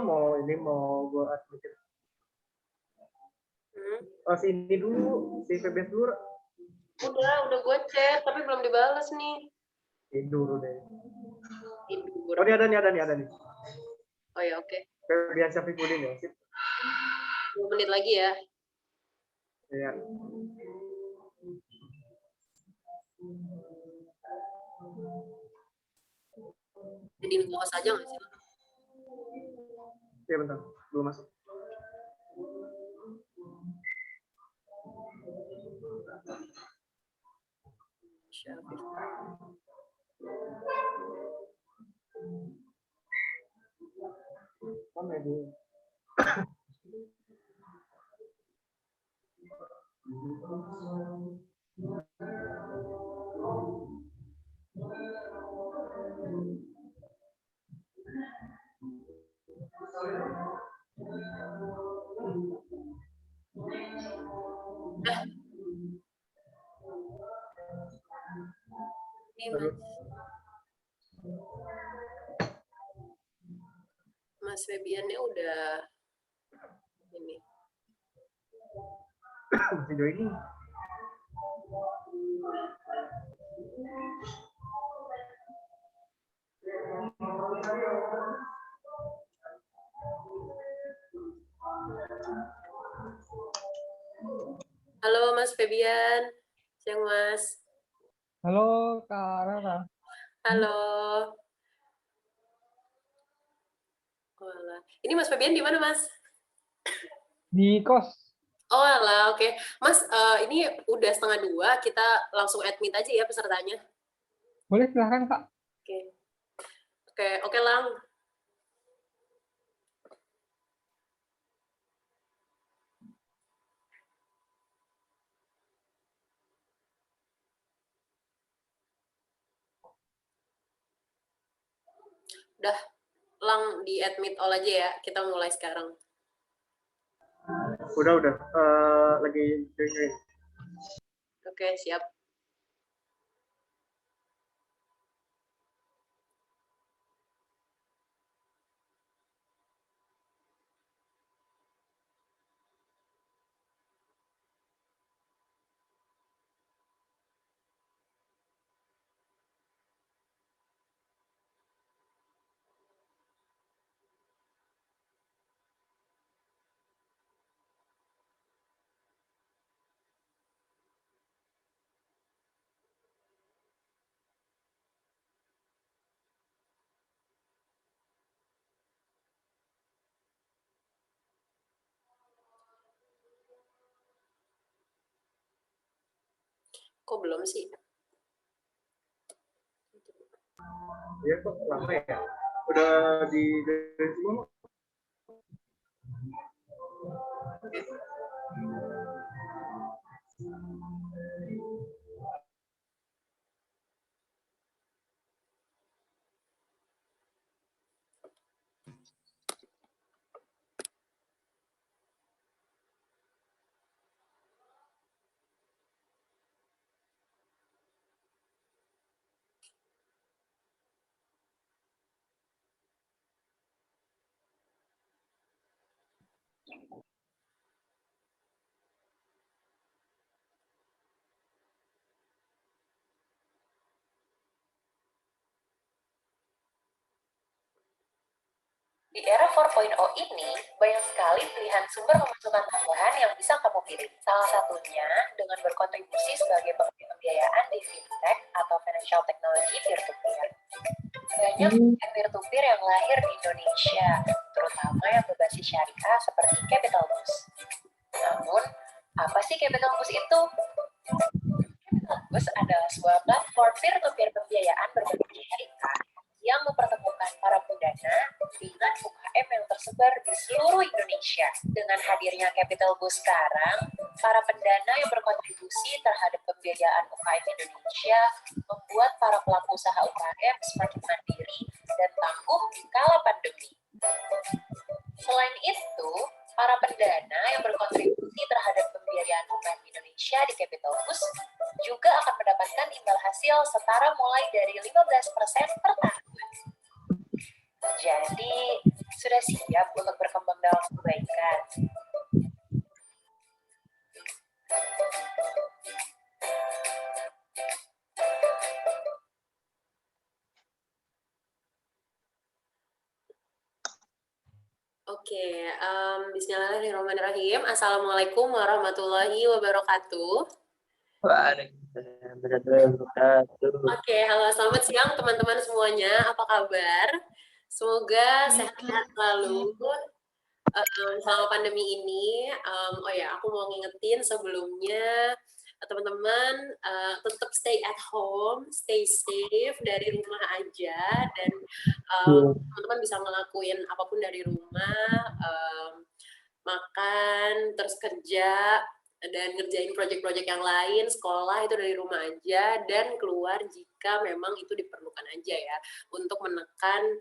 mau gue admitin. Oh, si ini dulu, si Febian dulu. Udah gue chat, tapi belum dibales nih. Tidur deh. Tidur. Oh, ini ada nih. Oh ya, oke. Febian Syafiquddin ya. 2 menit lagi ya. Iya. Jadi nge-host aja nggak sih? Iya bentar, belum masuk. Mana dia? Mas Febiannya udah ini. Video ini. Halo Mas Febian. Siang Mas. Halo Kak Rara. Halo. Ini Mas Febian di mana Mas? Di kos. Oh alah, oke. Mas, ini udah 1:30, kita langsung admit aja ya pesertanya. Boleh silahkan Kak. Oke Lang. Udah, Lang di admit all aja ya. Kita mulai sekarang. Udah. Lagi join. Oke, siap. Kok belum sih? Iya kok lama ya. Udah di semua. Di era 4.0 ini, banyak sekali pilihan sumber pemasukan tambahan yang bisa kamu pilih. Salah satunya dengan berkontribusi sebagai pemberi pembiayaan di fintech atau financial technology peer-to-peer. Banyak peer-to-peer yang lahir di Indonesia, terutama yang berbasis syariah seperti Capital Boost. Namun, apa sih Capital Boost itu? Capital Boost adalah sebuah platform peer-to-peer pembiayaan berbasis syariah yang mempertemukan para pendana dengan UKM yang tersebar di seluruh Indonesia. Dengan hadirnya Capital Boost sekarang, para pendana yang berkontribusi terhadap pembiayaan UKM Indonesia membuat para pelaku usaha UKM semakin mandiri dan tangguh di kala pandemi. Selain itu, para pendana yang berkontribusi terhadap pembiayaan UKM Indonesia di Capital Boost juga akan mendapatkan imbal hasil setara mulai dari 15% per tahun. Jadi, Sudah siap untuk berkembang dalam kebaikan? Oke, bismillahirrahmanirrahim. Assalamualaikum warahmatullahi wabarakatuh. Waalaikumsalam warahmatullahi wabarakatuh. Oke, halo, selamat siang teman-teman semuanya. Apa kabar? Semoga sehat selalu selama pandemi ini. Oh ya, aku mau ngingetin sebelumnya teman-teman tetap stay at home, stay safe dari rumah aja, dan teman-teman bisa ngelakuin apapun dari rumah, makan, terus kerja, dan ngerjain proyek-proyek yang lain, sekolah itu dari rumah aja, dan keluar jika memang itu diperlukan aja ya, untuk menekan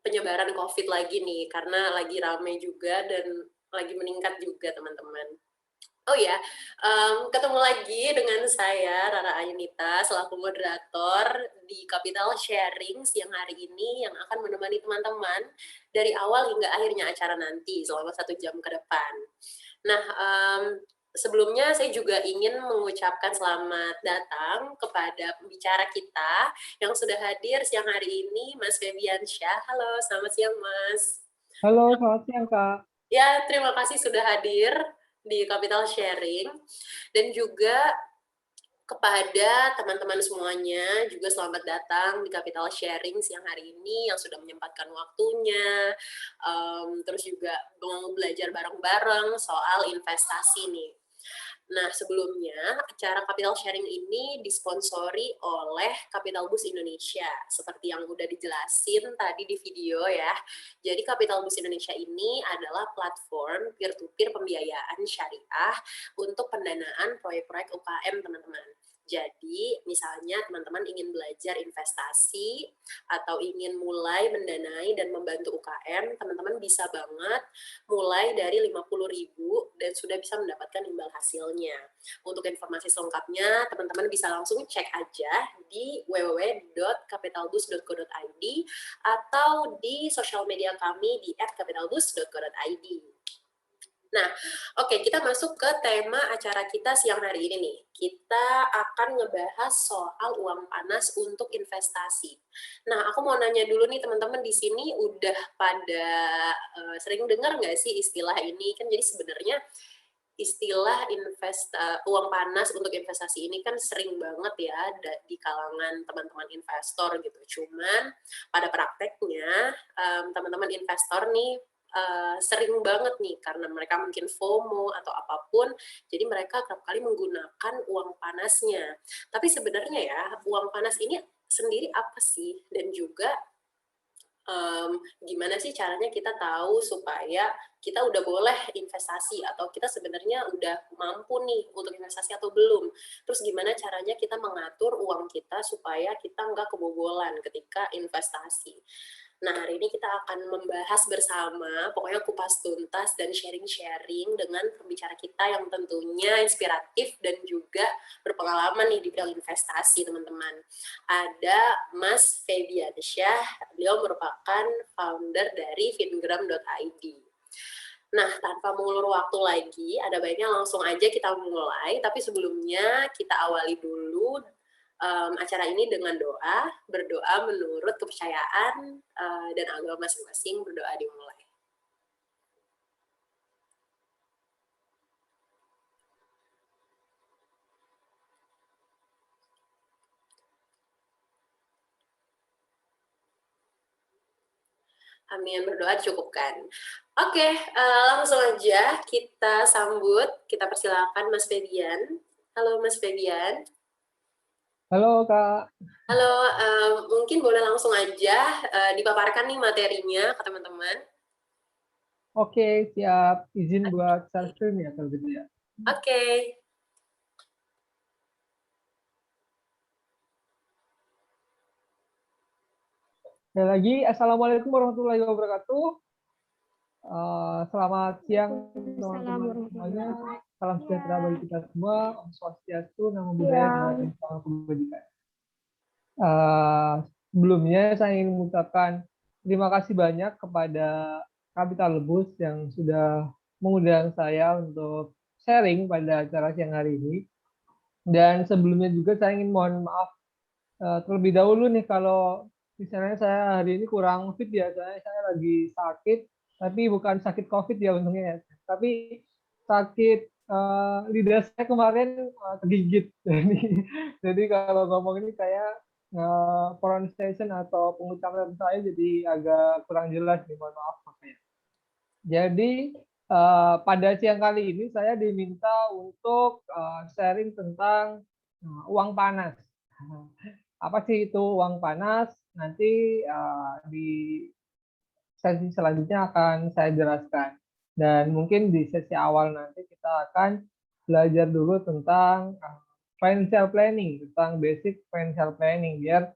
penyebaran COVID lagi nih, karena lagi rame juga dan lagi meningkat juga teman-teman. Oh ya, ketemu lagi dengan saya Rara Ayunita selaku moderator di Capital Sharing siang hari ini yang akan menemani teman-teman dari awal hingga akhirnya acara nanti selama 1 jam ke depan. Nah, sebelumnya saya juga ingin mengucapkan selamat datang kepada pembicara kita yang sudah hadir siang hari ini, Mas Febiansyah. Halo, selamat siang Mas. Halo, selamat siang Kak. Ya, terima kasih sudah hadir di Capital Sharing, dan juga kepada teman-teman semuanya juga selamat datang di Capital Sharing siang hari ini yang sudah menyempatkan waktunya, terus juga mau belajar bareng-bareng soal investasi nih. Nah, sebelumnya acara Capital Sharing ini disponsori oleh Capital Boost Indonesia, seperti yang udah dijelasin tadi di video ya. Jadi Capital Boost Indonesia ini adalah platform peer-to-peer pembiayaan syariah untuk pendanaan proyek-proyek UKM, teman-teman. Jadi, misalnya teman-teman ingin belajar investasi atau ingin mulai mendanai dan membantu UKM, teman-teman bisa banget mulai dari 50.000 dan sudah bisa mendapatkan imbal hasilnya. Untuk informasi selengkapnya, teman-teman bisa langsung cek aja di www.capitalboost.co.id atau di sosial media kami di @capitalboost.co.id. Nah, oke, kita masuk ke tema acara kita siang hari ini nih. Kita akan ngebahas soal uang panas untuk investasi. Nah, aku mau nanya dulu nih teman-teman di sini udah pada sering dengar nggak sih istilah ini? Kan jadi sebenarnya istilah uang panas untuk investasi ini kan sering banget ya di kalangan teman-teman investor gitu. Cuman pada prakteknya teman-teman investor nih sering banget nih karena mereka mungkin FOMO atau apapun, jadi mereka kerap kali menggunakan uang panasnya. Tapi sebenarnya ya, uang panas ini sendiri apa sih? Dan juga gimana sih caranya kita tahu supaya kita udah boleh investasi atau kita sebenarnya udah mampu nih untuk investasi atau belum. Terus gimana caranya kita mengatur uang kita supaya kita nggak kebobolan ketika investasi. Nah, hari ini kita akan membahas bersama, pokoknya kupas tuntas dan sharing-sharing dengan pembicara kita yang tentunya inspiratif dan juga berpengalaman nih di bidang investasi, teman-teman. Ada Mas Febiansyah, beliau merupakan founder dari fingram.id. Nah, tanpa mengulur waktu lagi, ada baiknya langsung aja kita mulai, tapi sebelumnya kita awali dulu acara ini dengan doa, berdoa menurut kepercayaan dan agama masing-masing, berdoa dimulai. Amin, berdoa cukupkan. Oke, langsung aja kita sambut, kita persilakan Mas Febian. Halo Mas Febian. Halo Kak. Halo, mungkin boleh langsung aja dipaparkan nih materinya ke teman-teman. Oke, siap. Izin buat share screen ya kalau gitu ya. Oke. Sekali lagi, Assalamualaikum warahmatullahi wabarakatuh. Selamat siang teman-teman semuanya. Salam sejahtera bagi kita semua. Om Swastiastu, Namo Buddhaya, dan salam kebajikan. Sebelumnya saya ingin mengucapkan terima kasih banyak kepada Kapital Lebus yang sudah mengundang saya untuk sharing pada acara siang hari ini. Dan sebelumnya juga saya ingin mohon maaf terlebih dahulu nih kalau misalnya saya hari ini kurang fit ya, saya lagi sakit, tapi bukan sakit COVID ya untungnya ya, tapi sakit lidah saya kemarin tergigit. Jadi kalau ngomong ini kayak pronunciation atau pengucapan saya jadi agak kurang jelas nih, mohon maaf makanya. Jadi pada siang kali ini saya diminta untuk sharing tentang uang panas. Apa sih itu uang panas? Nanti di sesi selanjutnya akan saya jelaskan. Dan mungkin di sesi awal nanti kita akan belajar dulu tentang financial planning, tentang basic financial planning, biar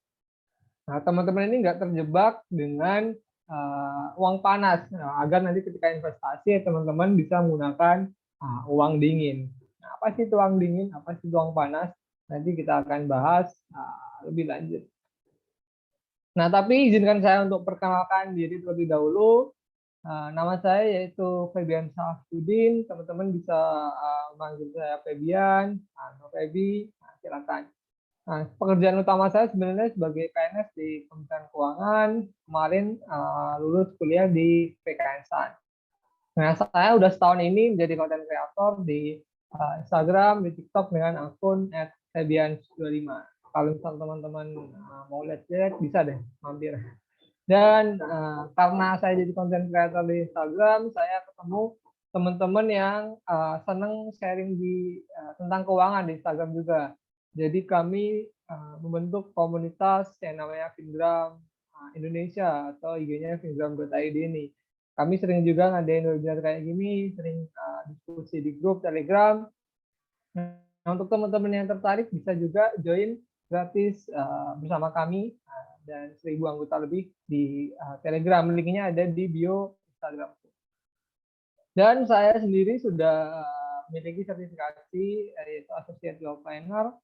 teman-teman ini nggak terjebak dengan uang panas, agar nanti ketika investasi teman-teman bisa menggunakan uang dingin. Nah, apa sih itu uang dingin? Apa sih itu uang panas? Nanti kita akan bahas lebih lanjut. Nah, tapi izinkan saya untuk perkenalkan diri terlebih dahulu. Nama saya yaitu Febian Syafudin. Teman-teman bisa manggil saya Febian atau Febi. Nah, silakan. Nah, pekerjaan utama saya sebenarnya sebagai PNS di Kementerian Keuangan. Kemarin lulus kuliah di PKN-san. Nah, saya udah setahun ini menjadi content creator di Instagram, di TikTok dengan akun @febian25. Kalau misal teman-teman mau lihat-lihat bisa deh mampir. Dan karena saya jadi content creator di Instagram, saya ketemu teman-teman yang senang sharing tentang keuangan di Instagram juga. Jadi kami membentuk komunitas yang namanya Fingram Indonesia atau IG-nya fingram.id ini. Kami sering juga ngadain webinar kayak gini, sering diskusi di grup Telegram. Nah, untuk teman-teman yang tertarik bisa juga join gratis bersama kami dan 1.000 anggota lebih di Telegram. Linknya ada di bio Instagram. Dan saya sendiri sudah memiliki sertifikasi yaitu Associate Wealth Planner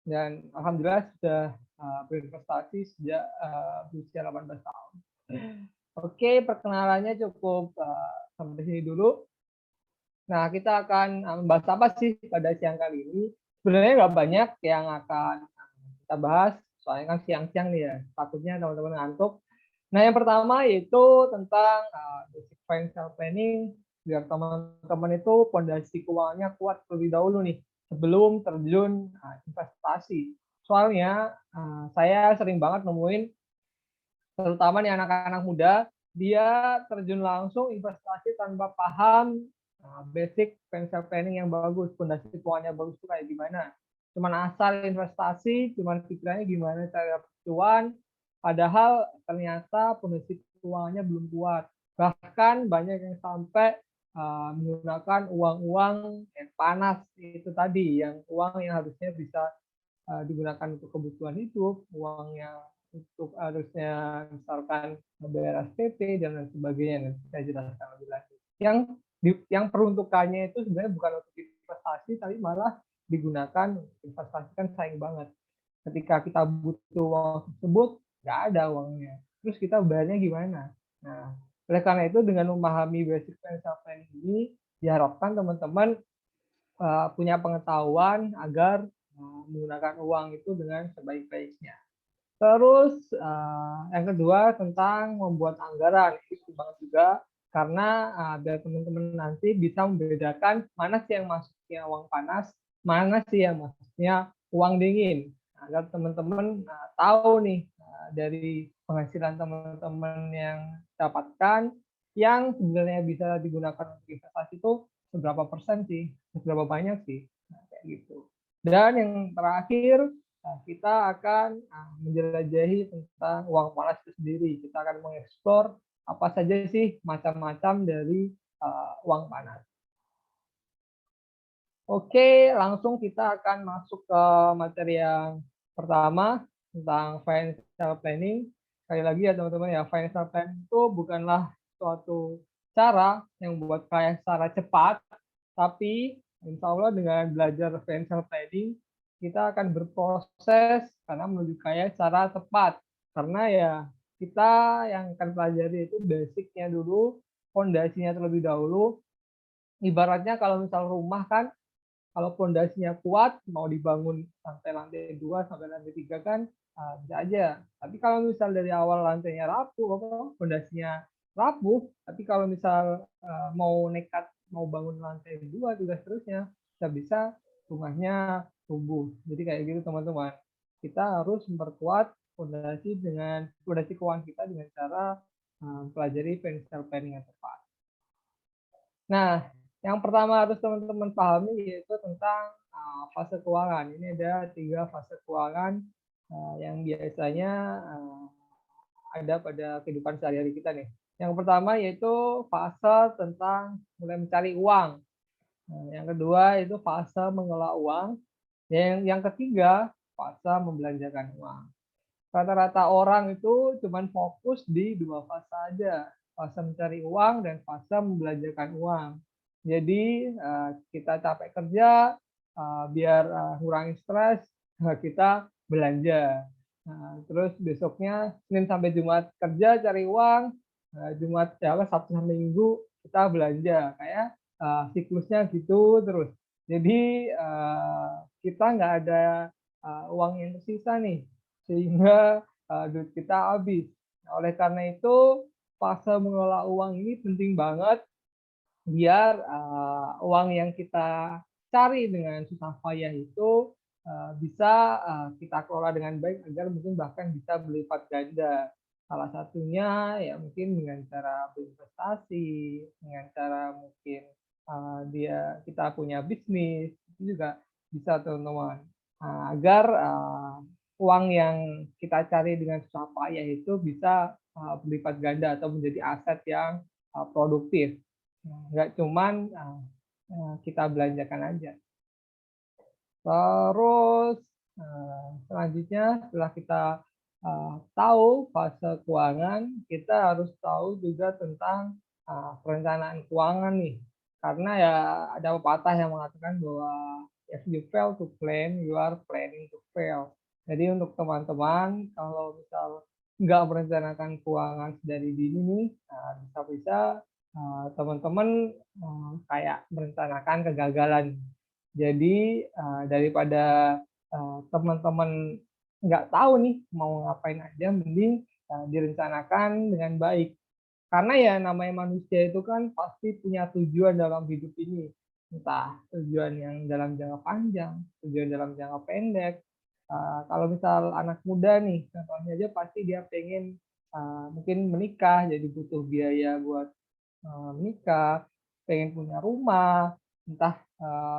dan alhamdulillah sudah berinvestasi sejak berusia 18 tahun. Oke, perkenalannya cukup sampai sini dulu. Nah, kita akan membahas apa sih pada siang kali ini. Sebenarnya nggak banyak yang akan kita bahas, soalnya kan siang-siang nih ya, takutnya teman-teman ngantuk. Nah, yang pertama yaitu tentang basic financial planning, biar teman-teman itu fondasi keuangannya kuat terlebih dahulu nih, sebelum terjun investasi. Soalnya saya sering banget nemuin, terutama nih anak-anak muda, dia terjun langsung investasi tanpa paham basic financial planning yang bagus, fondasi keuangannya bagus itu kayak gimana. Cuman asal investasi, cuman pikirannya gimana cara cuan, padahal ternyata fondasi keuangannya belum kuat. Bahkan banyak yang sampai menggunakan uang-uang yang panas itu tadi, yang uang yang harusnya bisa digunakan untuk kebutuhan hidup, uang yang untuk harusnya misalkan membayar SPP dan lain sebagainya, nanti saya jelaskan lebih lanjut. Yang peruntukannya itu sebenarnya bukan untuk investasi, tapi malah digunakan untuk investasi, kan sayang banget. Ketika kita butuh uang tersebut, nggak ada uangnya. Terus kita bayarnya gimana? Nah, oleh karena itu dengan memahami basic financial planning ini, diharapkan teman-teman punya pengetahuan agar menggunakan uang itu dengan sebaik-baiknya. Terus yang kedua tentang membuat anggaran, itu banget juga karena biar teman-teman nanti bisa membedakan mana sih yang masuknya uang panas, mana sih yang masuknya uang dingin, agar teman-teman tahu nih dari penghasilan teman-teman yang dapatkan yang sebenarnya bisa digunakan untuk investasi itu seberapa persen sih, seberapa banyak sih, nah, kayak gitu. Dan yang terakhir kita akan menjelajahi tentang uang panas itu sendiri. Kita akan mengeksplor apa saja sih macam-macam dari uang panas. Oke, langsung kita akan masuk ke materi yang pertama tentang financial planning. Sekali lagi ya teman-teman ya, financial planning itu bukanlah suatu cara yang membuat kaya secara cepat, tapi insya Allah dengan belajar financial planning, kita akan berproses karena menuju kaya secara tepat. Karena ya kita yang akan pelajari itu basicnya dulu, fondasinya terlebih dahulu. Ibaratnya kalau misal rumah kan, kalau fondasinya kuat, mau dibangun sampai lantai 2 sampai lantai 3 kan bisa aja. Tapi kalau misal dari awal lantainya rapuh, fondasinya rapuh, tapi kalau misal mau nekat mau bangun lantai 2 juga seterusnya, bisa-bisa rumahnya rubuh. Jadi kayak gitu teman-teman. Kita harus memperkuat fondasi keuangan kita dengan cara pelajari financial planning yang tepat. Nah, yang pertama harus teman-teman pahami yaitu tentang fase keuangan. Ini ada 3 fase keuangan yang biasanya ada pada kehidupan sehari-hari kita nih. Yang pertama yaitu fase tentang mulai mencari uang. Nah, yang kedua itu fase mengelola uang. Yang ketiga fase membelanjakan uang. Rata-rata orang itu cuma fokus di 2 fase aja, fase mencari uang dan fase membelanjakan uang. Jadi kita capek kerja, biar ngurangi stres, kita belanja. Nah, terus besoknya Senin sampai Jumat kerja cari uang, Sabtu sampai Minggu kita belanja. Kayak siklusnya gitu terus. Jadi kita nggak ada uang yang tersisa nih, sehingga duit kita habis. Nah, oleh karena itu fase mengelola uang ini penting banget biar uang yang kita cari dengan susah payah itu bisa kita kelola dengan baik agar mungkin bahkan bisa berlipat ganda. Salah satunya ya mungkin dengan cara berinvestasi, dengan cara mungkin kita punya bisnis, itu juga bisa teman-teman. Agar uang yang kita cari dengan susah payah itu bisa berlipat ganda atau menjadi aset yang produktif. Nggak cuman kita belanjakan aja. Terus selanjutnya setelah kita tahu fase keuangan, kita harus tahu juga tentang perencanaan keuangan nih. Karena ya ada pepatah yang mengatakan bahwa if you fail to plan, you are planning to fail. Jadi untuk teman-teman kalau misal nggak merencanakan keuangan dari dini nih, bisa-bisa teman-teman kayak merencanakan kegagalan. Jadi daripada teman-teman nggak tahu nih mau ngapain aja, mending direncanakan dengan baik. Karena ya namanya manusia itu kan pasti punya tujuan dalam hidup ini. Entah tujuan yang dalam jangka panjang, tujuan dalam jangka pendek. Kalau misal anak muda nih, contohnya aja pasti dia pengen mungkin menikah, jadi butuh biaya buat menikah, pengen punya rumah, entah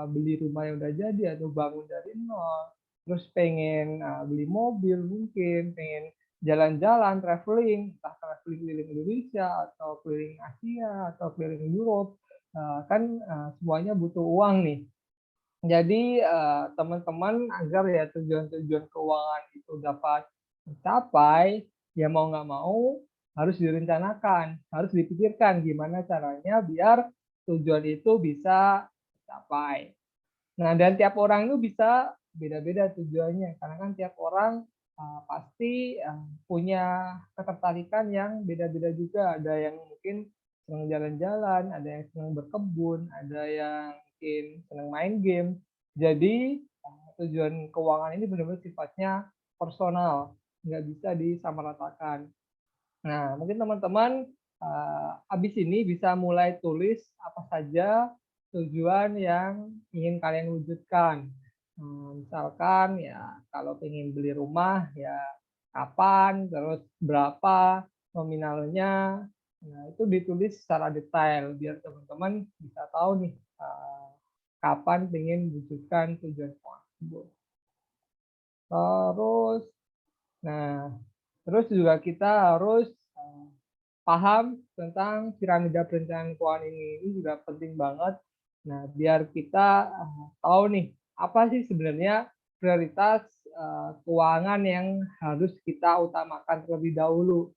beli rumah yang udah jadi atau bangun dari nol, terus pengen beli mobil mungkin, pengen jalan-jalan, traveling, entah traveling keliling Indonesia atau keliling Asia atau keliling Europe, kan semuanya butuh uang nih. Jadi teman-teman agar ya tujuan-tujuan keuangan itu dapat tercapai, ya mau nggak mau harus direncanakan, harus dipikirkan gimana caranya biar tujuan itu bisa tercapai. Nah, dan tiap orang itu bisa beda-beda tujuannya, karena kan tiap orang pasti punya ketertarikan yang beda-beda juga. Ada yang mungkin senang jalan-jalan, ada yang senang berkebun, ada yang mungkin senang main game. Jadi tujuan keuangan ini benar-benar sifatnya personal, nggak bisa disamaratakan. Nah, mungkin teman-teman habis ini bisa mulai tulis apa saja tujuan yang ingin kalian wujudkan. Misalkan ya kalau ingin beli rumah ya kapan, terus berapa nominalnya. Nah, itu ditulis secara detail biar teman-teman bisa tahu nih kapan ingin wujudkan tujuan tersebut. Terus, nah, terus juga kita harus paham tentang piramida perencanaan keuangan ini juga penting banget. Nah, biar kita tahu nih apa sih sebenarnya prioritas keuangan yang harus kita utamakan terlebih dahulu.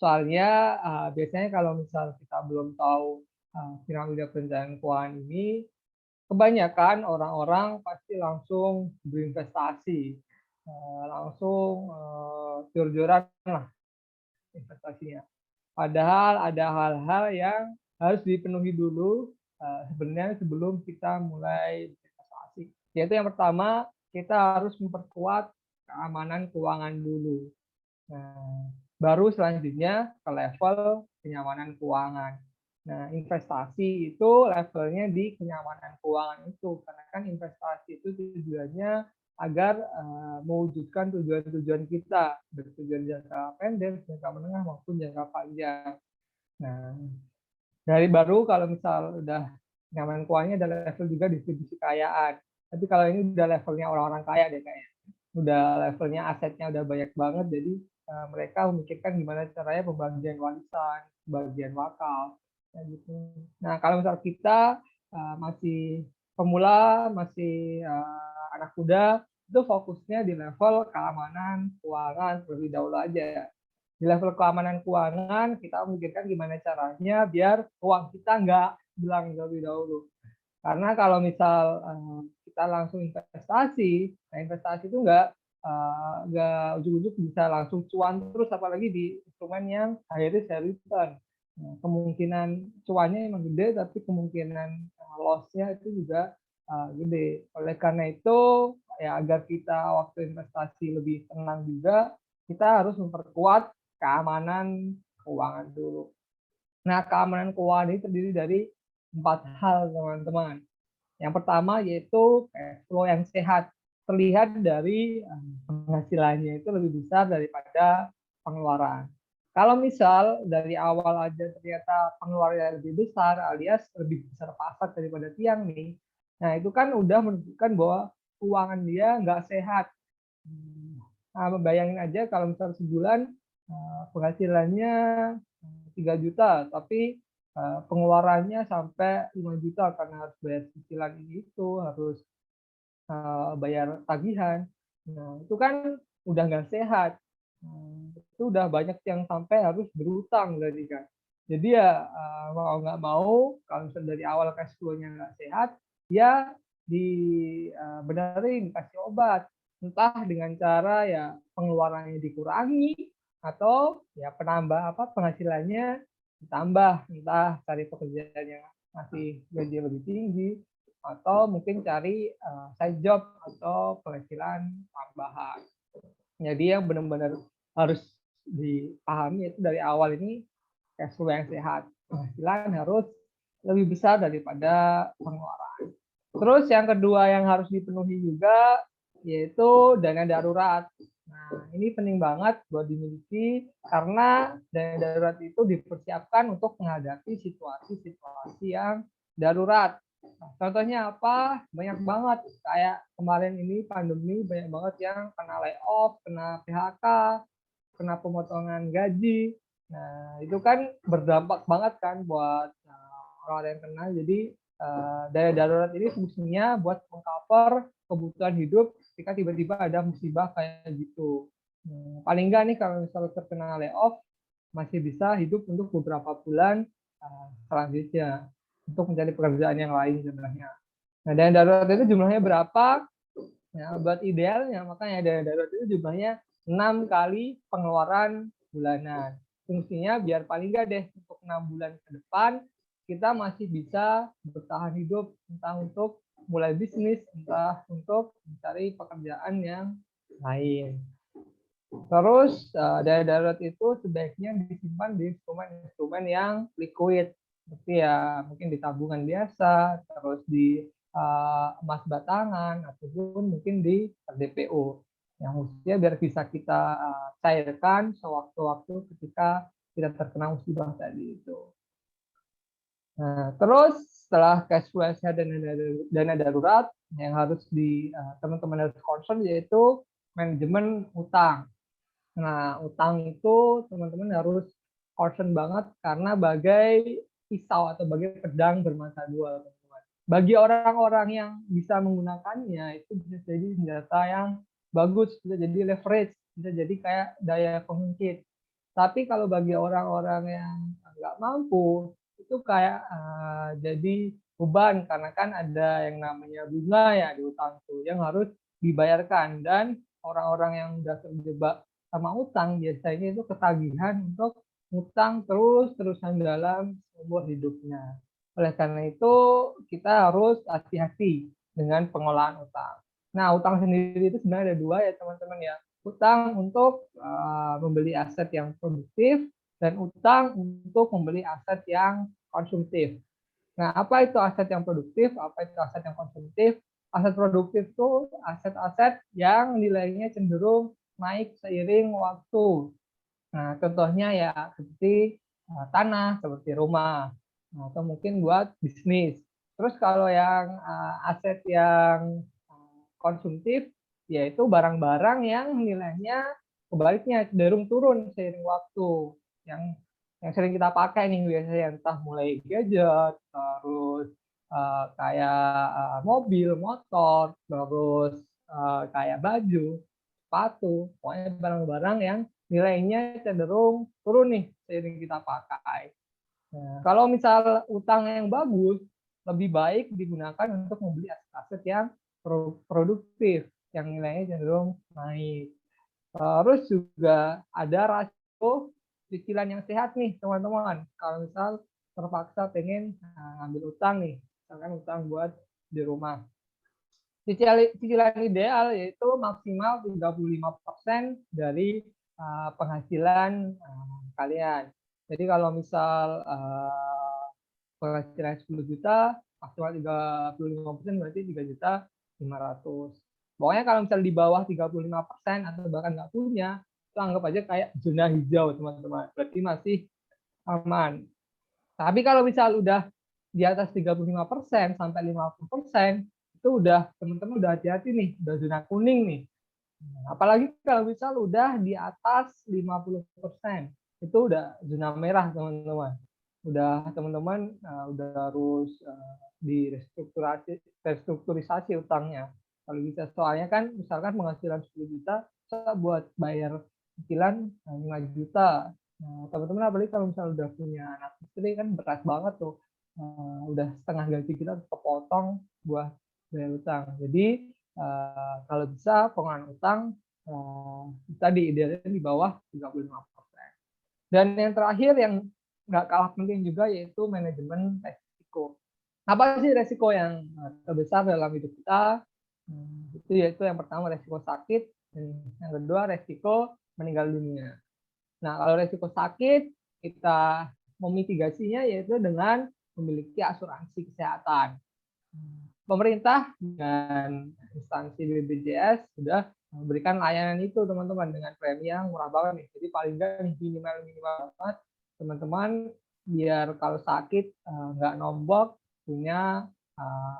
Soalnya biasanya kalau misal kita belum tahu piramida perencanaan keuangan ini, kebanyakan orang-orang pasti langsung berinvestasi, langsung jor-joran lah investasinya. Padahal ada hal-hal yang harus dipenuhi dulu sebenarnya sebelum kita mulai investasi. Yaitu yang pertama, kita harus memperkuat keamanan keuangan dulu. Nah, baru selanjutnya ke level kenyamanan keuangan. Nah, investasi itu levelnya di kenyamanan keuangan itu, karena kan investasi itu tujuannya agar mewujudkan tujuan-tujuan kita, bertujuan jangka pendek, jangka menengah maupun jangka panjang. Nah, dari baru kalau misal udah kenyamanan keuangannya ada level juga distribusi kekayaan. Tapi kalau ini udah levelnya orang-orang kaya deh kayaknya. Udah levelnya asetnya udah banyak banget, jadi mereka memikirkan gimana caranya pembagian warisan, pembagian wakaf, kayak gitu. Nah, kalau misal kita masih pemula, masih anak muda, itu fokusnya di level keamanan keuangan terlebih dahulu aja. Di level keamanan keuangan, kita memikirkan gimana caranya biar uang kita nggak hilang terlebih dahulu. Karena kalau misal kita langsung investasi, nah investasi itu nggak ujuk-ujuk bisa langsung cuan terus, apalagi di instrumen yang high risk high return. Nah, kemungkinan cuannya emang gede, tapi kemungkinan loss-nya itu juga gede. Oleh karena itu, ya agar kita waktu investasi lebih tenang juga, kita harus memperkuat keamanan keuangan dulu. Nah, keamanan keuangan ini terdiri dari 4 hal, teman-teman. Yang pertama yaitu cash flow yang sehat. Terlihat dari penghasilannya itu lebih besar daripada pengeluaran. Kalau misal dari awal aja ternyata pengeluarannya lebih besar alias lebih besar pasak daripada tiang nih, nah itu kan udah menunjukkan bahwa keuangan dia nggak sehat. Nah, bayangin aja kalau misal sebulan penghasilannya 3 juta, tapi pengeluarannya sampai 5 juta karena harus bayar cicilan ini itu, harus bayar tagihan. Nah, itu kan udah nggak sehat. Itu udah banyak yang sampai harus berutang berarti kan. Jadi ya mau nggak mau, kalau misalnya dari awal cash flow-nya nggak sehat, ya dibenerin, dikasih obat. Entah dengan cara ya pengeluarannya dikurangi, atau ya penghasilannya ditambah, entah cari pekerjaan yang masih gaji lebih tinggi, atau mungkin cari side job atau penghasilan tambahan. Jadi yang benar-benar harus dipahami itu dari awal ini cash flow yang sehat. Penghasilan harus lebih besar daripada pengeluaran. Terus yang kedua yang harus dipenuhi juga yaitu dana darurat. Nah, ini penting banget buat dimiliki karena dana darurat itu dipersiapkan untuk menghadapi situasi-situasi yang darurat. Nah, contohnya apa? Banyak banget. Kayak kemarin ini pandemi, banyak banget yang kena layoff, kena PHK, kena pemotongan gaji. Nah, itu kan berdampak banget kan buat orang yang kena. Jadi dana darurat ini fungsinya buat mengcover kebutuhan hidup ketika tiba-tiba ada musibah kayak gitu. Paling enggak nih kalau misalnya terkena layoff, masih bisa hidup untuk beberapa bulan selanjutnya untuk mencari pekerjaan yang lain sebenarnya. Nah, dana darurat itu jumlahnya berapa? Ya, buat idealnya makanya dana darurat itu jumlahnya 6 kali pengeluaran bulanan. Fungsinya biar paling enggak deh untuk 6 bulan ke depan kita masih bisa bertahan hidup, entah untuk mulai bisnis, entah untuk mencari pekerjaan yang lain. Terus dana darurat itu sebaiknya disimpan di instrumen-instrumen yang liquid, seperti ya mungkin di tabungan biasa, terus di emas batangan, ataupun mungkin di RDPO, yang khususnya biar bisa kita cairkan sewaktu-waktu ketika kita terkena musibah tadi itu. Nah, terus setelah cash flow dan dana darurat, yang harus teman-teman harus concern yaitu manajemen utang. Nah, utang itu teman-teman harus concern banget karena bagai pisau atau bagai pedang bermata dua, teman-teman. Bagi orang-orang yang bisa menggunakannya, itu bisa jadi senjata yang bagus, bisa jadi leverage, bisa jadi kayak daya pengungkit. Tapi kalau bagi orang-orang yang nggak mampu, itu kayak jadi beban karena kan ada yang namanya bunga ya di utang itu yang harus dibayarkan, dan orang-orang yang sudah terjebak sama utang biasanya itu ketagihan untuk utang terus-terusan dalam seumur hidupnya. Oleh karena itu, kita harus hati-hati dengan pengelolaan utang. Nah, utang sendiri itu sebenarnya ada dua ya teman-teman ya. Utang untuk membeli aset yang produktif dan utang untuk membeli aset yang konsumtif. Nah, apa itu aset yang produktif? Apa itu aset yang konsumtif? Aset produktif itu aset-aset yang nilainya cenderung naik seiring waktu. Nah, contohnya ya seperti tanah, seperti rumah, atau mungkin buat bisnis. Terus kalau yang aset yang konsumtif, yaitu barang-barang yang nilainya kebaliknya cenderung turun seiring waktu. Yang sering kita pakai nih biasanya entah mulai gadget, terus kayak mobil, motor, terus kayak baju, sepatu, pokoknya barang-barang yang nilainya cenderung turun nih seiring kita pakai. Nah, kalau misal utang yang bagus, lebih baik digunakan untuk membeli aset-aset yang produktif, yang nilainya cenderung naik. Terus juga ada rasio cicilan yang sehat nih teman-teman. Kalau misal terpaksa pengen ngambil utang nih, misalkan utang buat di rumah. Cicilan ideal yaitu maksimal 35% dari penghasilan kalian. Jadi kalau misal penghasilan 10 juta, maksimal 35% berarti 3.500.000. Pokoknya kalau misal di bawah 35% atau bahkan nggak punya, itu anggap aja kayak zona hijau teman-teman. Berarti masih aman. Tapi kalau misal udah di atas 35% sampai 50%, itu udah teman-teman udah hati-hati nih, udah zona kuning nih. Apalagi kalau misal udah di atas 50%, itu udah zona merah teman-teman. Udah teman-teman udah harus restrukturisasi utangnya. Kalau bisa soalnya kan misalkan penghasilan 10 juta bisa buat bayar cicilan 5 juta. Nah, teman-teman apalagi kalau misalnya udah punya anak istri kan berat banget tuh. Udah setengah gaji kita kepotong buat bayar utang. Jadi kalau bisa pengelolaan utang tadi idealnya di bawah 35%. Dan yang terakhir yang nggak kalah penting juga yaitu manajemen resiko. Apa sih resiko yang terbesar dalam hidup kita? Itu yaitu yang pertama resiko sakit, dan yang kedua resiko meninggal dunia. Nah, kalau resiko sakit kita memitigasinya yaitu dengan memiliki asuransi kesehatan. Pemerintah dan instansi BPJS sudah memberikan layanan itu teman-teman dengan premi yang murah banget nih. Jadi paling nggak nih minimal banget teman-teman biar kalau sakit nggak nombok punya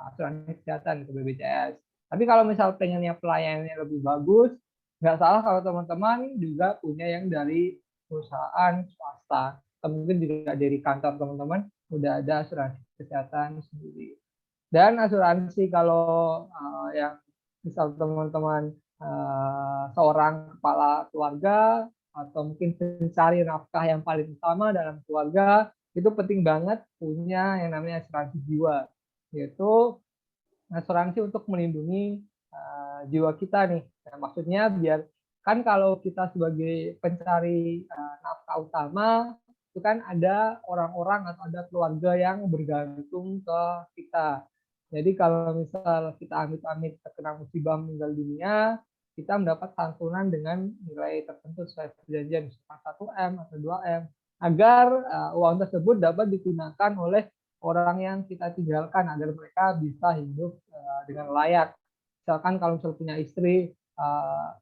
asuransi kesehatan ke BPJS. Tapi kalau misal pengennya pelayanannya lebih bagus, nggak salah kalau teman-teman juga punya yang dari perusahaan swasta. Atau mungkin juga dari kantor teman-teman udah ada asuransi kesehatan sendiri. Dan asuransi kalau yang misal teman-teman seorang kepala keluarga atau mungkin pencari nafkah yang paling utama dalam keluarga, itu penting banget punya yang namanya asuransi jiwa, yaitu asuransi untuk melindungi jiwa kita nih. Nah, maksudnya biar kan kalau kita sebagai pencari nafkah utama itu kan ada orang-orang atau ada keluarga yang bergantung ke kita. Jadi kalau misal kita amit-amit terkena musibah meninggal dunia, kita mendapat santunan dengan nilai tertentu sesuai perjanjian, misalkan 1M atau 2M, agar uang tersebut dapat digunakan oleh orang yang kita tinggalkan agar mereka bisa hidup dengan layak. Misalkan kalau misal punya istri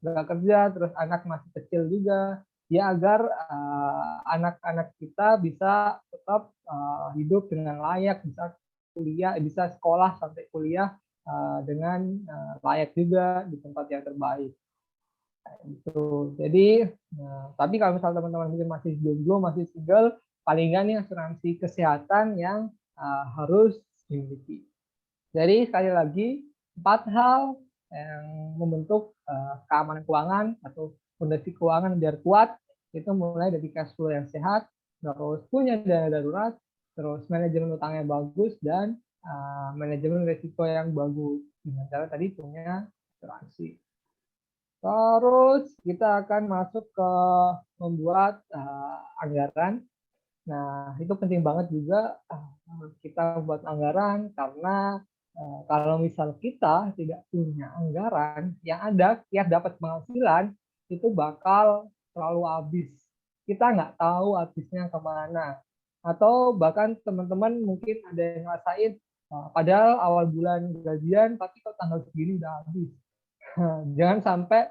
nggak kerja, terus anak masih kecil juga, ya agar anak-anak kita bisa tetap hidup dengan layak, bisa kuliah, bisa sekolah sampai kuliah dengan layak juga di tempat yang terbaik. Itu. Jadi, tapi kalau misal teman-teman mungkin masih jomblo, masih single, paling nggak nih asuransi kesehatan yang harus dimiliki. Jadi sekali lagi 4 hal yang membentuk keamanan keuangan atau fondasi keuangan biar kuat itu mulai dari cash flow yang sehat, terus punya dana darurat, terus manajemen utangnya bagus dan manajemen risiko yang bagus dengan cara tadi punya asuransi. Terus kita akan masuk ke membuat anggaran. Nah, itu penting banget juga kita buat anggaran karena kalau misal kita tidak punya anggaran, yang ada tiap dapat penghasilan itu bakal selalu habis. Kita nggak tahu habisnya kemana. Atau bahkan teman-teman mungkin ada yang ngerasain, padahal awal bulan gajian, tapi kok tanggal segini udah habis. Jangan sampai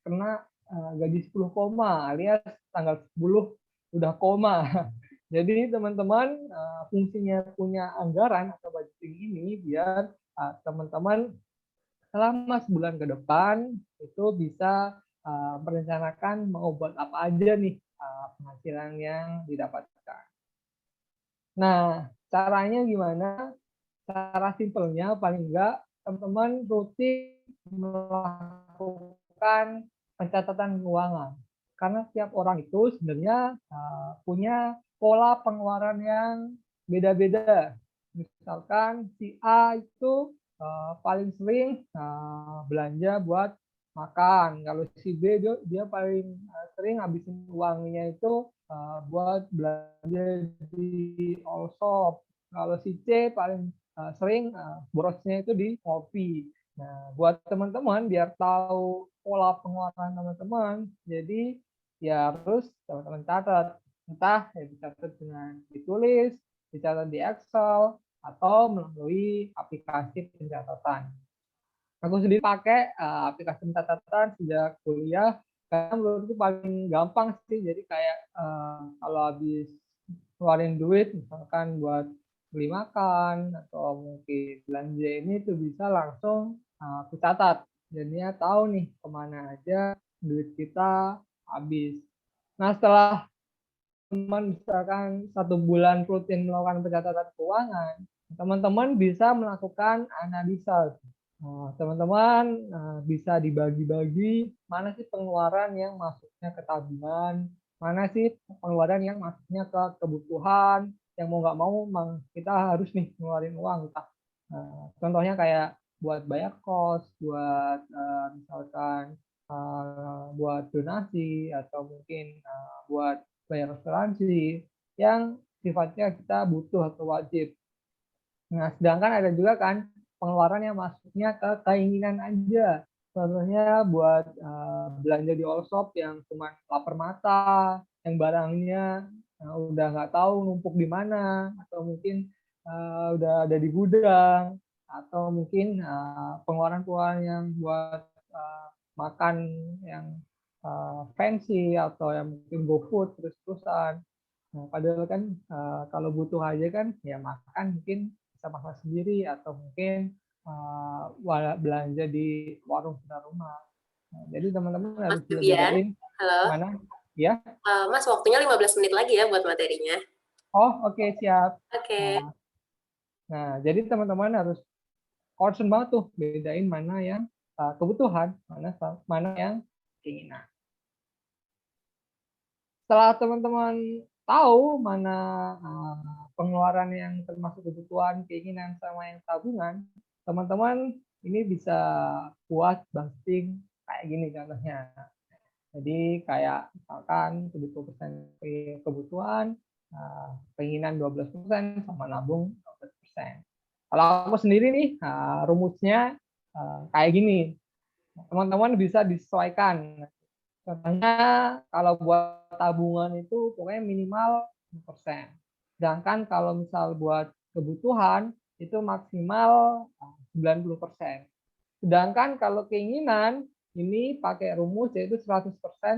kena gaji 10 koma alias tanggal 10 udah koma. Jadi teman-teman fungsinya punya anggaran atau budgeting ini biar teman-teman selama sebulan ke depan itu bisa merencanakan mau buat apa aja nih penghasilan yang didapatkan. Nah, caranya gimana? Cara simpelnya paling enggak teman-teman rutin melakukan pencatatan keuangan. Karena setiap orang itu sebenarnya punya pola pengeluaran yang beda-beda. Misalkan si A itu paling sering belanja buat makan. Kalau si B dia paling sering habisin uangnya itu buat belanja di all shop. Kalau si C paling sering borosnya itu di kopi. Nah, buat teman-teman biar tahu pola pengeluaran teman-teman, jadi ya harus teman-teman catat. Entah ya dicatat dengan ditulis, dicatat di Excel, atau melalui aplikasi pencatatan. Aku sendiri pakai aplikasi pencatatan sejak kuliah karena menurutku paling gampang sih. Jadi kayak kalau habis keluarin duit misalkan buat beli makan atau mungkin belanja ini tuh bisa langsung aku catat. Jadinya tahu nih kemana aja duit kita habis. Nah setelah teman misalkan 1 bulan rutin melakukan pencatatan keuangan, teman-teman bisa melakukan analisa. Teman-teman bisa dibagi-bagi mana sih pengeluaran yang masuknya ke tabungan, mana sih pengeluaran yang masuknya ke kebutuhan, yang mau nggak mau memang kita harus nih ngeluarin uang. Contohnya kayak buat bayar kos, buat misalkan buat donasi, atau mungkin buat bayar asuransi yang sifatnya kita butuh atau wajib. Nah, sedangkan ada juga kan pengeluaran yang masuknya ke keinginan aja. Contohnya buat belanja di all shop yang cuma lapar mata, yang barangnya udah nggak tahu numpuk di mana, atau mungkin udah ada di gudang, atau mungkin pengeluaran-pengeluaran yang buat makan yang fancy atau yang mungkin GoFood terus-terusan. Nah, padahal kan kalau butuh aja kan ya makan mungkin bisa masak sendiri atau mungkin belanja di warung sekitar rumah. Nah, jadi teman-teman harus Mas Julian, bedain halo. mana ya. Mas, waktunya 15 menit lagi ya buat materinya. Oh, oke, siap. Oke. Nah, jadi teman-teman harus concern banget tuh bedain mana yang kebutuhan, mana yang keinginan. Setelah teman-teman tahu mana pengeluaran yang termasuk kebutuhan, keinginan, sama yang tabungan, teman-teman ini bisa buat budgeting kayak gini contohnya. Jadi kayak misalkan 70% kebutuhan, keinginan 12%, sama nabung 12%. Kalau aku sendiri nih, rumusnya kayak gini. Teman-teman bisa disesuaikan. Contohnya kalau buat tabungan itu pokoknya minimal 10%. Sedangkan kalau misal buat kebutuhan itu maksimal 90%. Sedangkan kalau keinginan ini pakai rumus yaitu 100%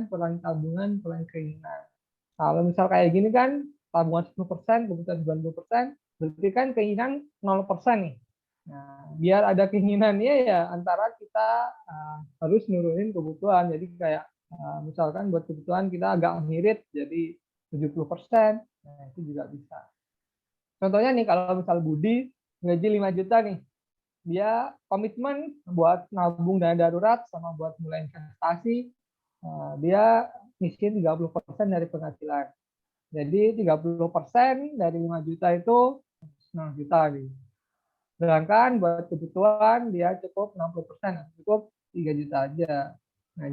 peran tabungan peran keinginan. Kalau misal kayak gini kan tabungan 10%, kebutuhan 90%, berarti kan keinginan 0% nih. Nah, biar ada keinginannya ya antara kita harus nurunin kebutuhan. Jadi kayak misalkan buat kebutuhan kita agak ngirit jadi 70%, nah itu juga bisa. Contohnya nih kalau misal Budi gaji 5 juta nih, dia komitmen buat nabung dana darurat sama buat mulai investasi, dia ngisiin 30% dari penghasilan. Jadi 30% dari 5 juta itu 9 juta nih. Sedangkan buat kebutuhan dia cukup 60%, cukup 3 juta aja. Nah,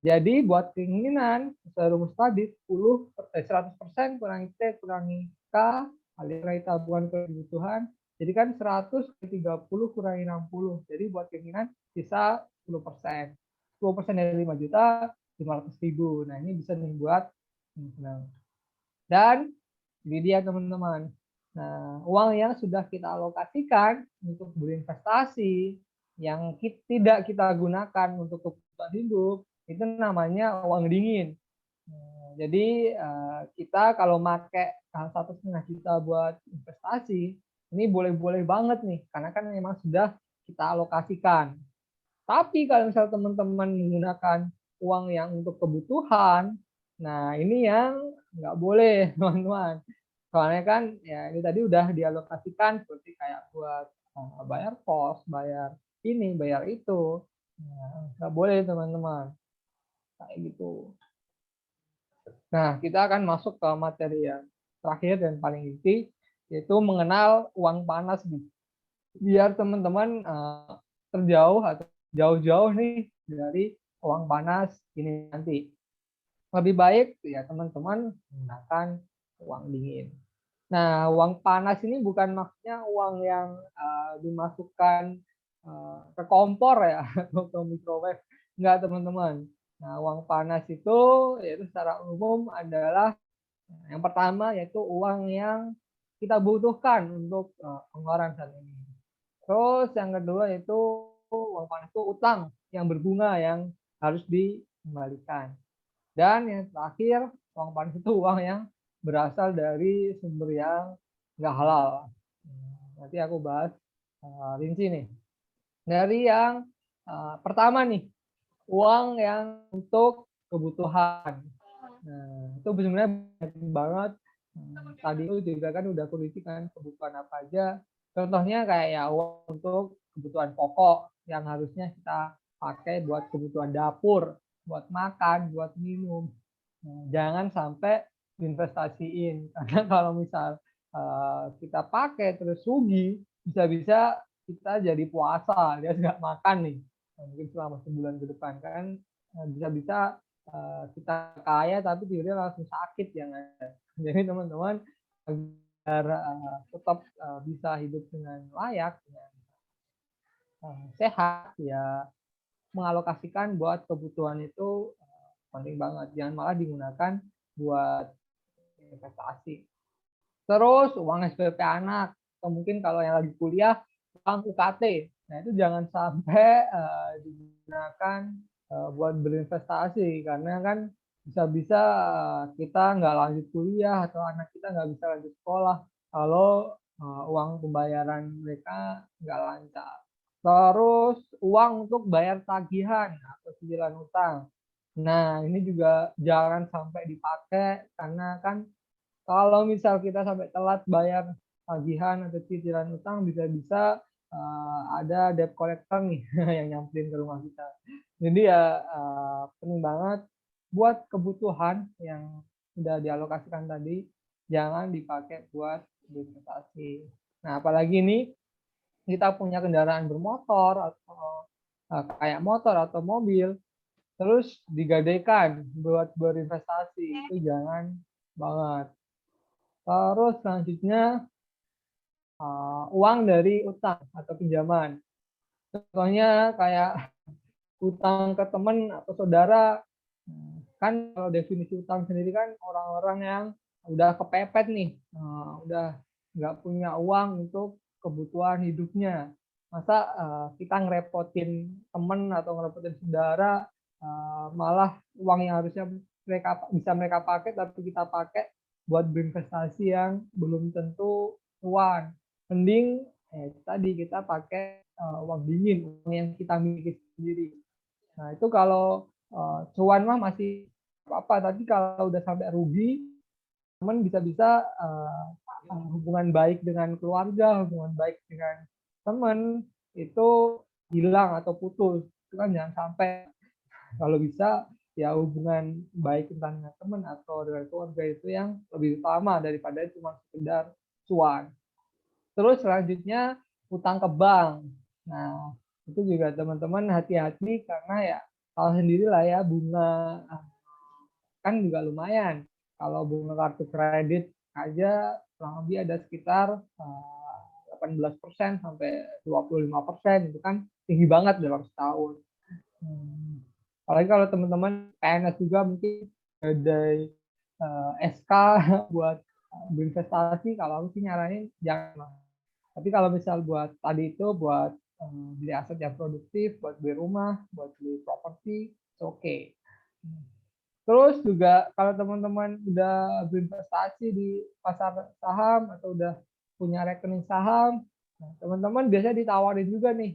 jadi buat keinginan sesuai rumus tadi 100% kurangi T kurangi K kali tabungan kebutuhan. Jadi kan 100 ke 30 kurangi 60. Jadi buat keinginan sisa 10%. 10% dari 5 juta 500.000. Nah, ini bisa nih buat dan ini dia teman-teman. Nah, uang yang sudah kita alokasikan untuk berinvestasi yang tidak kita gunakan untuk kebutuhan hidup itu namanya uang dingin. Jadi kita kalau pakai 1,5 juta buat investasi ini boleh-boleh banget nih karena kan memang sudah kita alokasikan. Tapi kalau misalnya teman-teman menggunakan uang yang untuk kebutuhan, nah ini yang nggak boleh teman-teman. Soalnya kan ya ini tadi udah dialokasikan seperti kayak buat bayar kos, bayar ini, bayar itu. Nah, nggak boleh teman-teman. Kayak gitu. Nah, kita akan masuk ke materi yang terakhir dan paling inti, yaitu mengenal uang panas nih. Biar teman-teman terjauh atau jauh-jauh nih dari uang panas ini nanti. Lebih baik ya teman-teman menggunakan uang dingin. Nah, uang panas ini bukan maksudnya uang yang dimasukkan ke kompor ya atau ke microwave. Enggak, teman-teman. Nah, uang panas itu yaitu secara umum adalah yang pertama yaitu uang yang kita butuhkan untuk pengeluaran saat ini. Terus yang kedua itu uang panas itu utang yang berbunga yang harus dikembalikan. Dan yang terakhir uang panas itu uang yang berasal dari sumber yang nggak halal. Nanti aku bahas rinci nih. Dari yang pertama nih, uang yang untuk kebutuhan. Nah, itu sebenarnya banyak banget. Tadi itu juga kan udah aku kan kebutuhan apa aja. Contohnya kayak ya uang untuk kebutuhan pokok yang harusnya kita pakai buat kebutuhan dapur, buat makan, buat minum. Nah, jangan sampai investasiin karena kalau misal kita pakai terus rugi, bisa-bisa kita jadi puasa, dia nggak makan nih. Nah, mungkin selama sebulan ke depan kan bisa-bisa kita kaya tapi tiba-tiba langsung sakit yang ada. Jadi teman-teman agar tetap bisa hidup dengan layak, dengan sehat, ya mengalokasikan buat kebutuhan itu penting banget. Jangan malah digunakan buat investasi. Terus uang SPP anak, atau mungkin kalau yang lagi kuliah, uang UKT. Nah itu jangan sampai digunakan buat berinvestasi, karena kan bisa-bisa kita nggak lanjut kuliah atau anak kita nggak bisa lanjut sekolah kalau uang pembayaran mereka nggak lancar. Terus uang untuk bayar tagihan atau cicilan utang. Nah ini juga jangan sampai dipakai karena kan kalau misal kita sampai telat bayar tagihan atau cicilan utang bisa-bisa ada debt collector nih yang nyamperin ke rumah kita. Jadi ya penting banget buat kebutuhan yang sudah dialokasikan tadi jangan dipakai buat investasi. Nah, apalagi ini kita punya kendaraan bermotor atau kayak motor atau mobil terus digadaikan buat berinvestasi itu jangan banget. Terus selanjutnya uang dari utang atau pinjaman. Contohnya kayak utang ke teman atau saudara. Kan kalau definisi utang sendiri kan orang-orang yang udah kepepet nih, udah nggak punya uang untuk kebutuhan hidupnya. Masa kita ngerepotin teman atau ngerepotin saudara, malah uang yang harusnya mereka pakai tapi kita pakai buat berinvestasi yang belum tentu cuan. Mending tadi kita pakai uang dingin, uang yang kita miliki sendiri. Nah itu kalau cuan mah masih apa, tapi kalau udah sampai rugi, teman bisa-bisa hubungan baik dengan keluarga, hubungan baik dengan teman itu hilang atau putus. Itu kan jangan sampai. Kalau bisa ya hubungan baik entah dengan teman atau dengan keluarga itu yang lebih utama daripada cuma sekedar cuan. Terus selanjutnya utang ke bank. Nah, Itu juga teman-teman hati-hati karena ya tahu sendirilah ya bunga kan juga lumayan. Kalau bunga kartu kredit aja kurang lebih ada sekitar 18% sampai 25%, itu kan tinggi banget dalam setahun. Apalagi kalau teman-teman PNS juga mungkin ada SK buat berinvestasi, kalau aku sih nyaranin jangan. Tapi kalau misal buat tadi itu buat beli aset yang produktif, buat beli rumah, buat beli properti, oke. Okay. Terus juga kalau teman-teman udah berinvestasi di pasar saham atau udah punya rekening saham, teman-teman biasanya ditawarin juga nih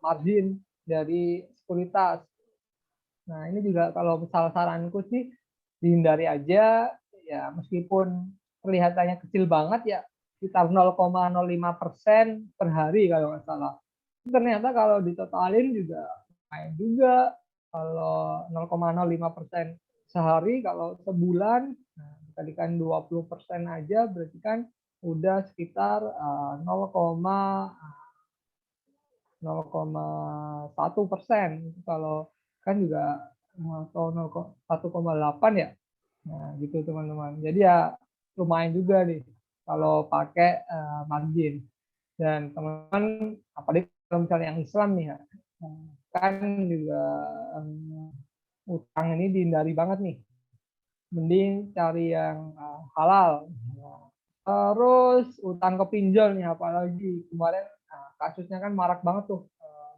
margin dari sekuritas. Nah ini juga kalau misal saranku sih dihindari aja, ya meskipun kelihatannya kecil banget ya, sekitar 0,05% per hari kalau nggak salah. Ternyata kalau ditotalin juga lumayan juga. Kalau 0,05% sehari, kalau sebulan nah, dikalikan 20% aja berarti kan udah sekitar 0,1%. Kalau kan juga atau 1,8 ya. Nah, gitu teman-teman. Jadi ya lumayan juga nih kalau pakai margin. Dan teman-teman, apalagi kalau misalnya yang Islam nih ya, kan juga utang ini dihindari banget nih. Mending cari yang halal. Terus utang ke pinjol nih, apalagi kemarin kasusnya kan marak banget tuh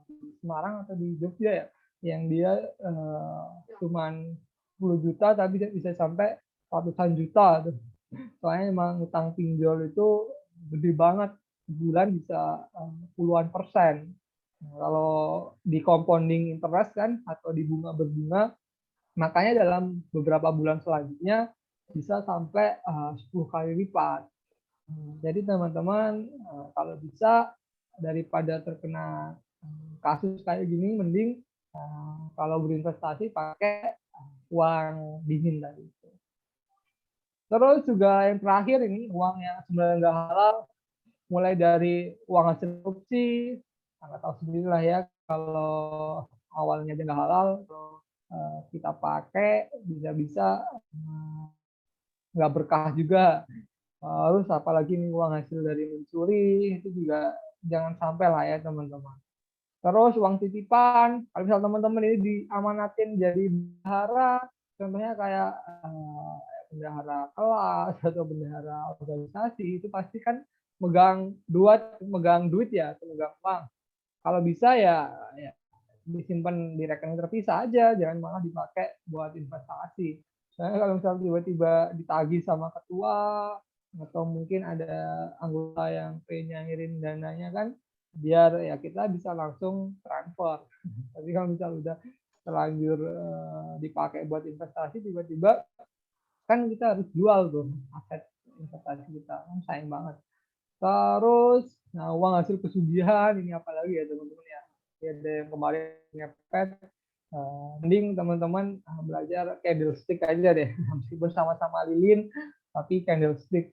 di Semarang atau di Jogja ya, yang dia cuman 10 juta tapi bisa sampai ratusan juta tuh. Soalnya emang utang pinjol itu gede banget, sebulan bisa puluhan persen. Nah, kalau di compounding interest kan atau di bunga berbunga, makanya dalam beberapa bulan selanjutnya bisa sampai 10 kali lipat. Jadi teman-teman kalau bisa daripada terkena kasus kayak gini, mending kalau berinvestasi pakai uang dingin tadi. Terus juga yang terakhir ini uang yang sebenarnya nggak halal, mulai dari uang hasil korupsi, nggak tahu sendiri lah ya kalau awalnya aja nggak halal, kita pakai bisa-bisa nggak berkah juga. Terus apalagi nih uang hasil dari mencuri, itu juga jangan sampai lah ya teman-teman. Terus uang titipan, kalau misal teman-teman ini diamanatin jadi bendahara, contohnya kayak bendahara kelas atau bendahara organisasi, itu pasti kan megang duit ya, atau megang uang. Kalau bisa ya disimpan di rekening terpisah aja, jangan malah dipakai buat investasi. Soalnya kalau misalnya tiba-tiba ditagih sama ketua, atau mungkin ada anggota yang pengen ngirim dananya kan, biar ya kita bisa langsung transfer. Tapi kalau misalnya udah terlanjur dipakai buat investasi, tiba-tiba kan kita harus jual tuh aset investasi kita, kan sayang banget. Terus, nah uang hasil pesugihan ini apalagi ya teman-teman ya. Ada yang kemarin ngepet, mending teman-teman belajar candlestick aja deh, meskipun sama-sama lilin, tapi candlestick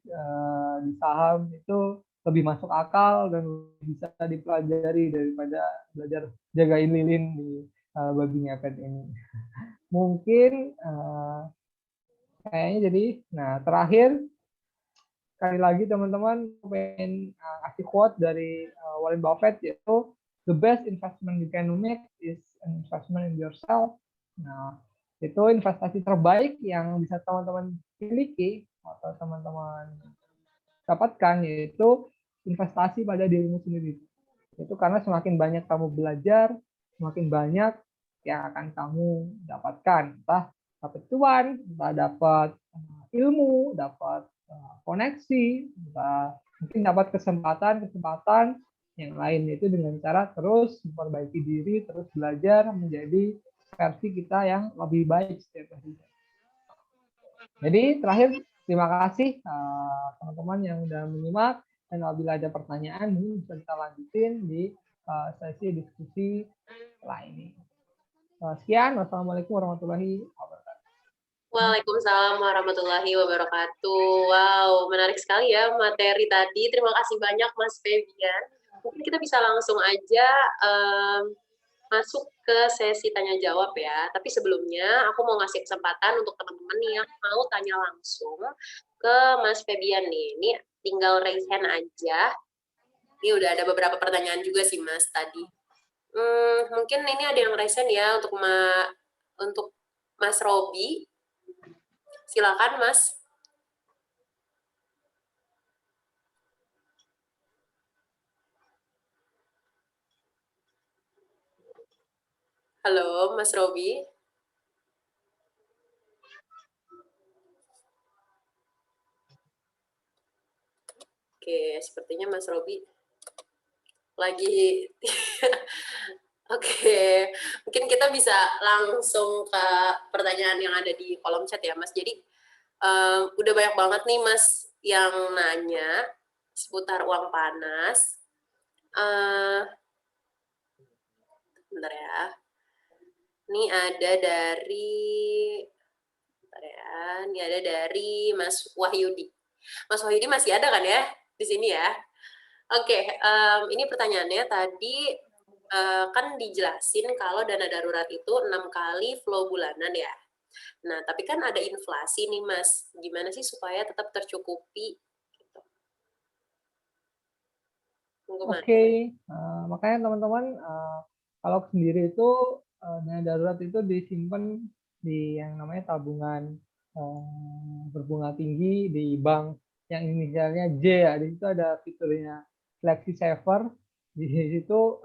di saham itu lebih masuk akal dan bisa dipelajari daripada belajar jagain lilin di babi ngepet ini. Mungkin kayaknya jadi, nah terakhir sekali lagi teman-teman pengen kasih quote dari Warren Buffett, yaitu the best investment you can make is an investment in yourself. Nah, itu investasi terbaik yang bisa teman-teman miliki atau teman-teman dapatkan, yaitu investasi pada dirimu sendiri. Itu karena semakin banyak kamu belajar, semakin banyak yang akan kamu dapatkan. Entah dapat cuan, entah dapat ilmu, dapat koneksi, entah mungkin dapat kesempatan yang lain, yaitu dengan cara terus memperbaiki diri, terus belajar menjadi versi kita yang lebih baik setiap hari. Jadi terakhir terima kasih teman-teman yang sudah menyimak, dan apabila ada pertanyaan bisa kita lanjutin di sesi diskusi setelah ini. Sekian, wassalamualaikum warahmatullahi wabarakatuh. Waalaikumsalam warahmatullahi wabarakatuh. Wow, menarik sekali ya materi tadi. Terima kasih banyak Mas Febian Mungkin kita bisa langsung aja masuk ke sesi tanya jawab ya. Tapi sebelumnya aku mau ngasih kesempatan untuk teman-teman yang mau tanya langsung ke Mas Febian nih. Ini tinggal raise hand aja. Ini udah ada beberapa pertanyaan juga sih Mas tadi. Mungkin ini ada yang raise hand ya untuk Mas Robi. Silakan Mas. Halo Mas Robi. Oke, sepertinya Mas Robi lagi Oke, mungkin kita bisa langsung ke pertanyaan yang ada di kolom chat ya Mas. Jadi udah banyak banget nih Mas yang nanya seputar uang panas. Bentar ya. Ini ada dari Mas Wahyudi. Mas Wahyudi masih ada kan ya di sini ya? Oke, ini pertanyaannya tadi kan dijelasin kalau dana darurat itu 6 kali flow bulanan ya. Nah, tapi kan ada inflasi nih Mas. Gimana sih supaya tetap tercukupi? Gitu. Oke, makanya teman-teman kalau sendiri itu dana darurat itu disimpan di yang namanya tabungan berbunga tinggi di bank yang inisialnya J ya. Di situ ada fiturnya Flexi Saver. Di situ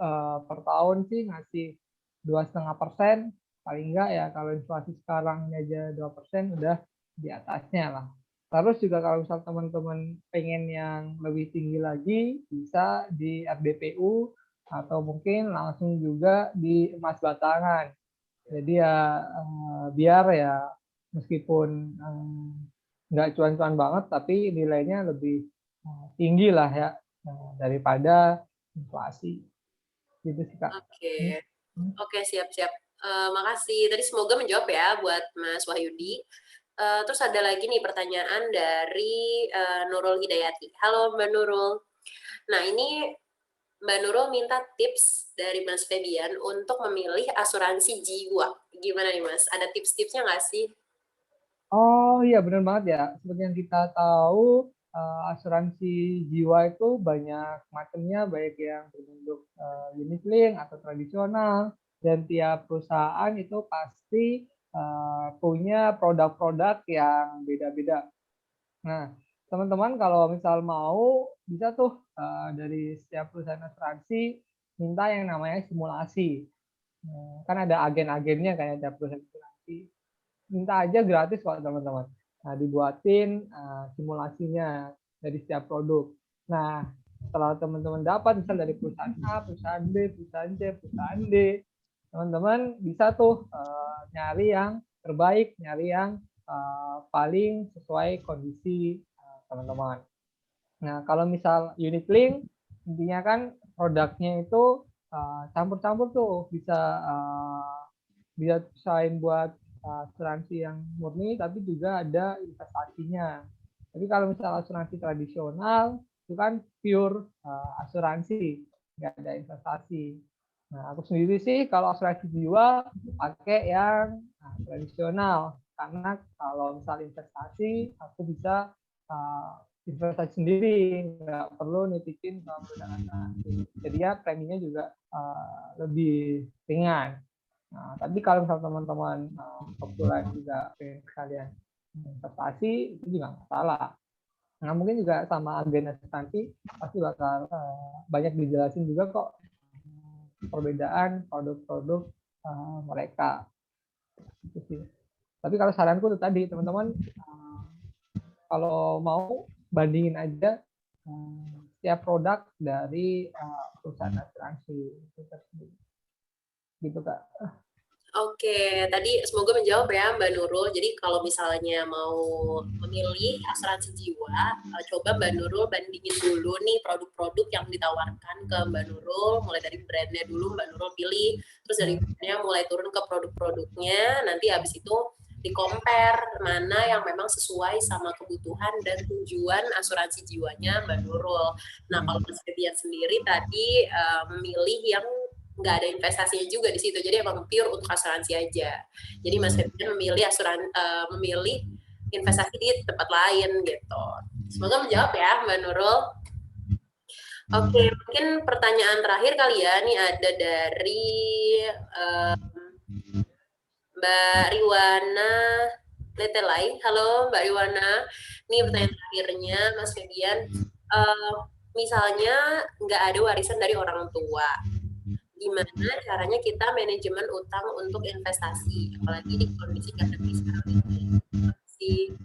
per tahun sih ngasih 2,5%, paling enggak ya kalau inflasi sekarang aja 2% udah di atasnya lah. Terus juga kalau misal teman-teman pengen yang lebih tinggi lagi, bisa di RDPU atau mungkin langsung juga di emas batangan. Jadi ya biar ya meskipun nggak cuan-cuan banget, tapi nilainya lebih tinggi lah ya daripada inflasi. Gitu sih Kak. Oke, siap-siap. Makasih. Tadi semoga menjawab ya buat Mas Wahyudi. Terus ada lagi nih pertanyaan dari Nurul Hidayati. Halo Mbak Nurul. Nah ini Mbak Nurul minta tips dari Mas Febian untuk memilih asuransi jiwa. Gimana nih Mas? Ada tips-tipsnya nggak sih? Oh iya benar banget ya. Seperti yang kita tahu asuransi jiwa itu banyak macamnya, baik yang berbentuk unit link atau tradisional, dan tiap perusahaan itu pasti punya produk-produk yang beda-beda. Nah, teman-teman kalau misal mau bisa tuh dari setiap perusahaan asuransi minta yang namanya simulasi. Kan ada agen-agennya kayak ada perusahaan asuransi. Minta aja gratis kok teman-teman. Nah, dibuatin simulasinya dari setiap produk. Nah, setelah teman-teman dapat misal dari perusahaan A, perusahaan B, perusahaan C, perusahaan D, teman-teman bisa tuh nyari yang terbaik, nyari yang paling sesuai kondisi teman-teman. Nah, kalau misal unit link, intinya kan produknya itu campur-campur tuh, bisa desain buat asuransi yang murni, tapi juga ada investasinya. Tapi kalau misal asuransi tradisional, itu kan pure asuransi, nggak ada investasi. Nah, aku sendiri sih kalau asuransi jiwa pakai yang tradisional, karena kalau misal investasi, aku bisa investasi sendiri, nggak perlu nitipin ke perusahaan asuransi. Jadi ya preminya juga lebih ringan. Nah, tapi kalau misal teman-teman kebetulan juga pengen sekalian investasi, itu juga nggak salah. Nah, mungkin juga sama agen asuransi pasti bakal banyak dijelasin juga kok perbedaan produk-produk mereka. Itu sih. Tapi kalau saranku itu tadi teman-teman kalau mau bandingin aja setiap produk dari perusahaan asuransi itu tersebut. Gitu Kak. Oke, tadi semoga menjawab ya Mbak Nurul. Jadi kalau misalnya mau memilih asuransi jiwa, coba Mbak Nurul bandingin dulu nih produk-produk yang ditawarkan ke Mbak Nurul, mulai dari brandnya dulu Mbak Nurul pilih, terus dari brandnya mulai turun ke produk-produknya, nanti habis itu di-compare mana yang memang sesuai sama kebutuhan dan tujuan asuransi jiwanya Mbak Nurul. Nah, kalau Mas Febian sendiri tadi memilih yang nggak ada investasinya juga di situ, jadi emang pure untuk asuransi aja. Jadi Mas Febian memilih investasi di tempat lain gitu. Semoga menjawab ya Mbak Nurul. Oke, mungkin pertanyaan terakhir kali ya, nih ada dari Mbak Riwana Letelai. Halo Mbak Riwana, ini pertanyaan terakhirnya Mas Febian. Misalnya nggak ada warisan dari orang tua, gimana caranya kita manajemen utang untuk investasi, apalagi di kondisi pandemi sekarang ini?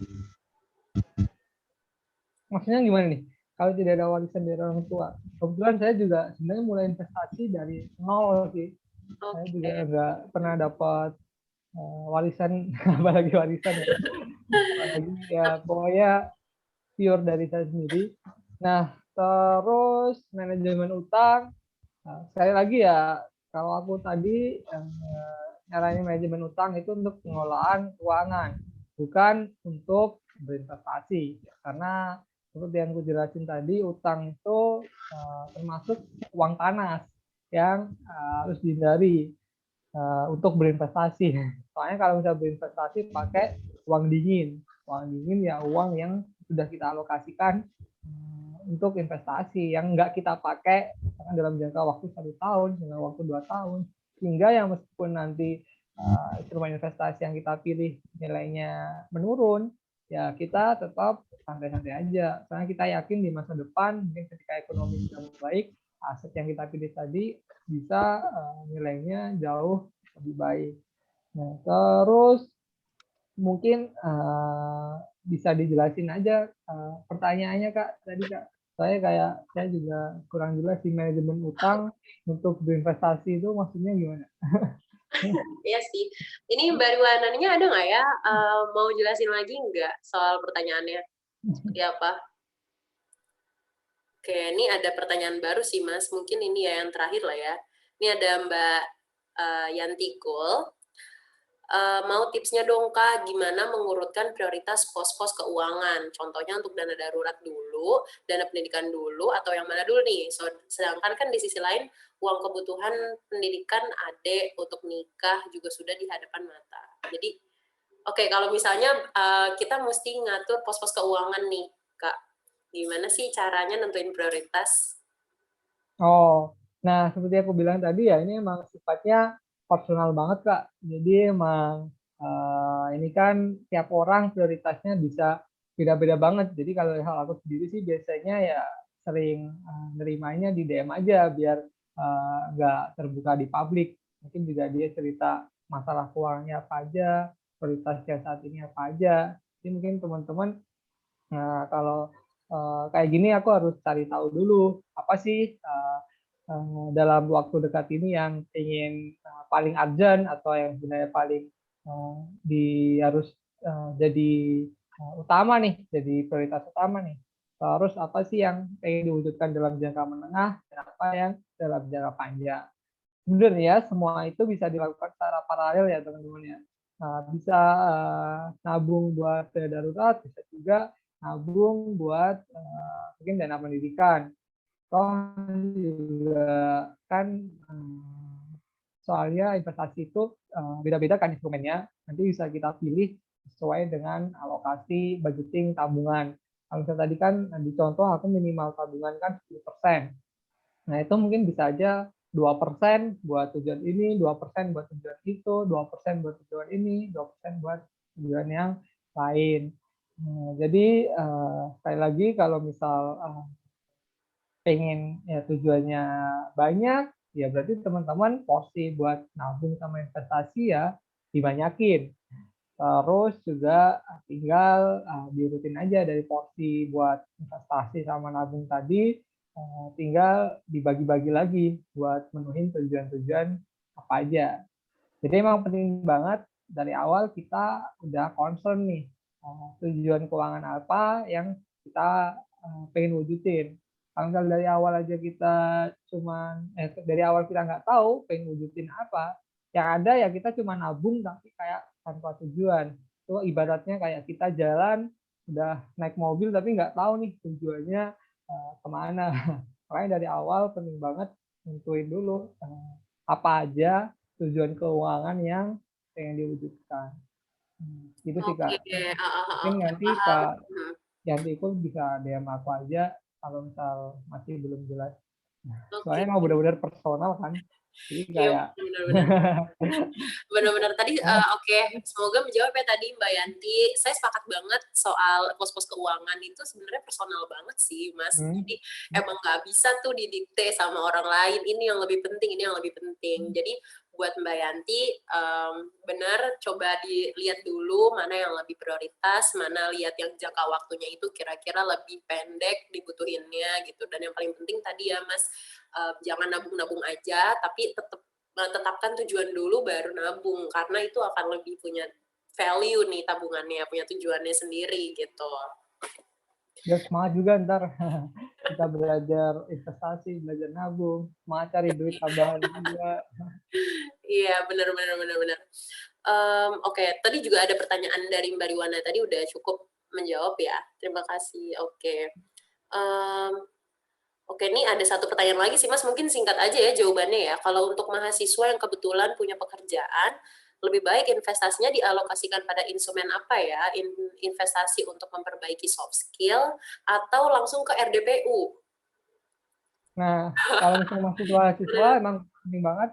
Maksudnya gimana nih? Kalau tidak ada warisan dari orang tua, kebetulan saya juga sebenarnya mulai investasi dari nol sih. Saya juga nggak pernah dapat warisan, apalagi warisan ya. Apalagi ya pokoknya pure dari saya sendiri. Nah, terus manajemen utang, sekali lagi ya, kalau aku tadi caranya manajemen utang itu untuk pengelolaan keuangan, bukan untuk berinvestasi. Karena seperti yang aku jelasin tadi, utang itu termasuk uang panas yang harus dihindari untuk berinvestasi. Soalnya kalau misalnya berinvestasi pakai uang dingin ya uang yang sudah kita alokasikan untuk investasi yang nggak kita pakai dalam jangka waktu 1 tahun, dalam waktu 2 tahun, sehingga yang meskipun nanti instrumen investasi yang kita pilih nilainya menurun, ya kita tetap santai-santai aja. Karena kita yakin di masa depan, mungkin ketika ekonomi sudah membaik, aset yang kita pilih tadi bisa nilainya jauh lebih baik. Nah, terus mungkin bisa dijelasin aja pertanyaannya Kak tadi Kak. Saya juga kurang jelas di manajemen utang untuk berinvestasi itu maksudnya gimana? Iya sih. Ini Mbak Riwananya ada nggak ya? Mau jelasin lagi nggak soal pertanyaannya? Seperti apa? Oke, ini ada pertanyaan baru sih Mas. Mungkin ini ya yang terakhir lah ya. Ini ada Mbak Yantikul. Mau tipsnya dong Kak, gimana mengurutkan prioritas pos-pos keuangan? Contohnya untuk dana darurat dulu, dana pendidikan dulu, atau yang mana dulu nih? Sedangkan kan di sisi lain, uang kebutuhan pendidikan adik untuk nikah juga sudah di hadapan mata. Jadi, oke, kalau misalnya kita mesti ngatur pos-pos keuangan nih, Kak. Gimana sih caranya nentuin prioritas? Oh, nah seperti aku bilang tadi ya, ini emang sifatnya personal banget Kak. Jadi emang ini kan tiap orang prioritasnya bisa beda-beda banget. Jadi kalau hal aku sendiri sih biasanya ya sering nerimanya di DM aja biar nggak terbuka di publik. Mungkin juga dia cerita masalah keuangannya apa aja, prioritasnya saat ini apa aja. Jadi mungkin teman-teman kalau kayak gini aku harus cari tahu dulu apa sih dalam waktu dekat ini yang ingin paling urgent atau yang sebenarnya paling harus jadi utama nih, jadi prioritas utama nih. Terus apa sih yang ingin diwujudkan dalam jangka menengah dan apa yang dalam jangka panjang. Sebenarnya semua itu bisa dilakukan secara paralel ya teman-teman ya. Bisa nabung buat dana darurat, bisa juga nabung buat mungkin dana pendidikan. Toh juga kan soalnya investasi itu beda-beda kan instrumennya. Nanti bisa kita pilih sesuai dengan alokasi budgeting tabungan. Kalau misalnya tadi kan di contoh aku minimal tabungan kan 10%. Nah itu mungkin bisa aja 2% buat tujuan ini, 2% buat tujuan itu, 2% buat tujuan ini, 2% buat tujuan yang lain. Jadi sekali lagi kalau misal pengen ya tujuannya banyak, ya berarti teman-teman porsi buat nabung sama investasi ya dibanyakin. Terus juga tinggal diurutin aja dari porsi buat investasi sama nabung tadi, tinggal dibagi-bagi lagi buat menuhin tujuan-tujuan apa aja. Jadi emang penting banget dari awal kita udah concern nih tujuan keuangan apa yang kita pengen wujudin. Kalau dari awal aja kita dari awal kita nggak tahu pengen wujudin apa, yang ada ya kita cuma nabung tapi kayak tanpa tujuan. Itu ibaratnya kayak kita jalan udah naik mobil tapi nggak tahu nih tujuannya kemana. Makanya dari awal penting banget nentuin dulu apa aja tujuan keuangan yang pengen diwujudkan. Gitu sih Oke, Kak. Mungkin nanti paham. Kak Yanti itu bisa DM aku aja kalau misal masih belum jelas. Oke, Soalnya mau benar-benar personal kan. Jadi iya kayak benar-benar. Benar-benar tadi oke, semoga menjawab ya tadi Mbak Yanti. Saya sepakat banget soal pos-pos keuangan itu sebenarnya personal banget sih, Mas. Jadi emang nggak bisa tuh didikte sama orang lain. Ini yang lebih penting, ini yang lebih penting. Jadi buat Mbak Yanti, benar coba dilihat dulu mana yang lebih prioritas, mana lihat yang jangka waktunya itu kira-kira lebih pendek dibutuhinnya gitu. Dan yang paling penting tadi ya Mas, jangan nabung-nabung aja, tapi tetapkan tujuan dulu baru nabung, karena itu akan lebih punya value nih tabungannya, punya tujuannya sendiri gitu. biar semangat juga ntar kita belajar investasi, belajar nabung, semangat cari duit tambahan juga. Iya, benar. Oke, tadi juga ada pertanyaan dari Mbak Riwana tadi udah cukup menjawab ya. Terima kasih. Oke. Oke, ini ada satu pertanyaan lagi sih Mas, mungkin singkat aja ya jawabannya ya. Kalau untuk mahasiswa yang kebetulan punya pekerjaan, lebih baik investasinya dialokasikan pada instrumen apa ya? Investasi untuk memperbaiki soft skill atau langsung ke RDPU? Nah, kalau misalnya mahasiswa emang penting banget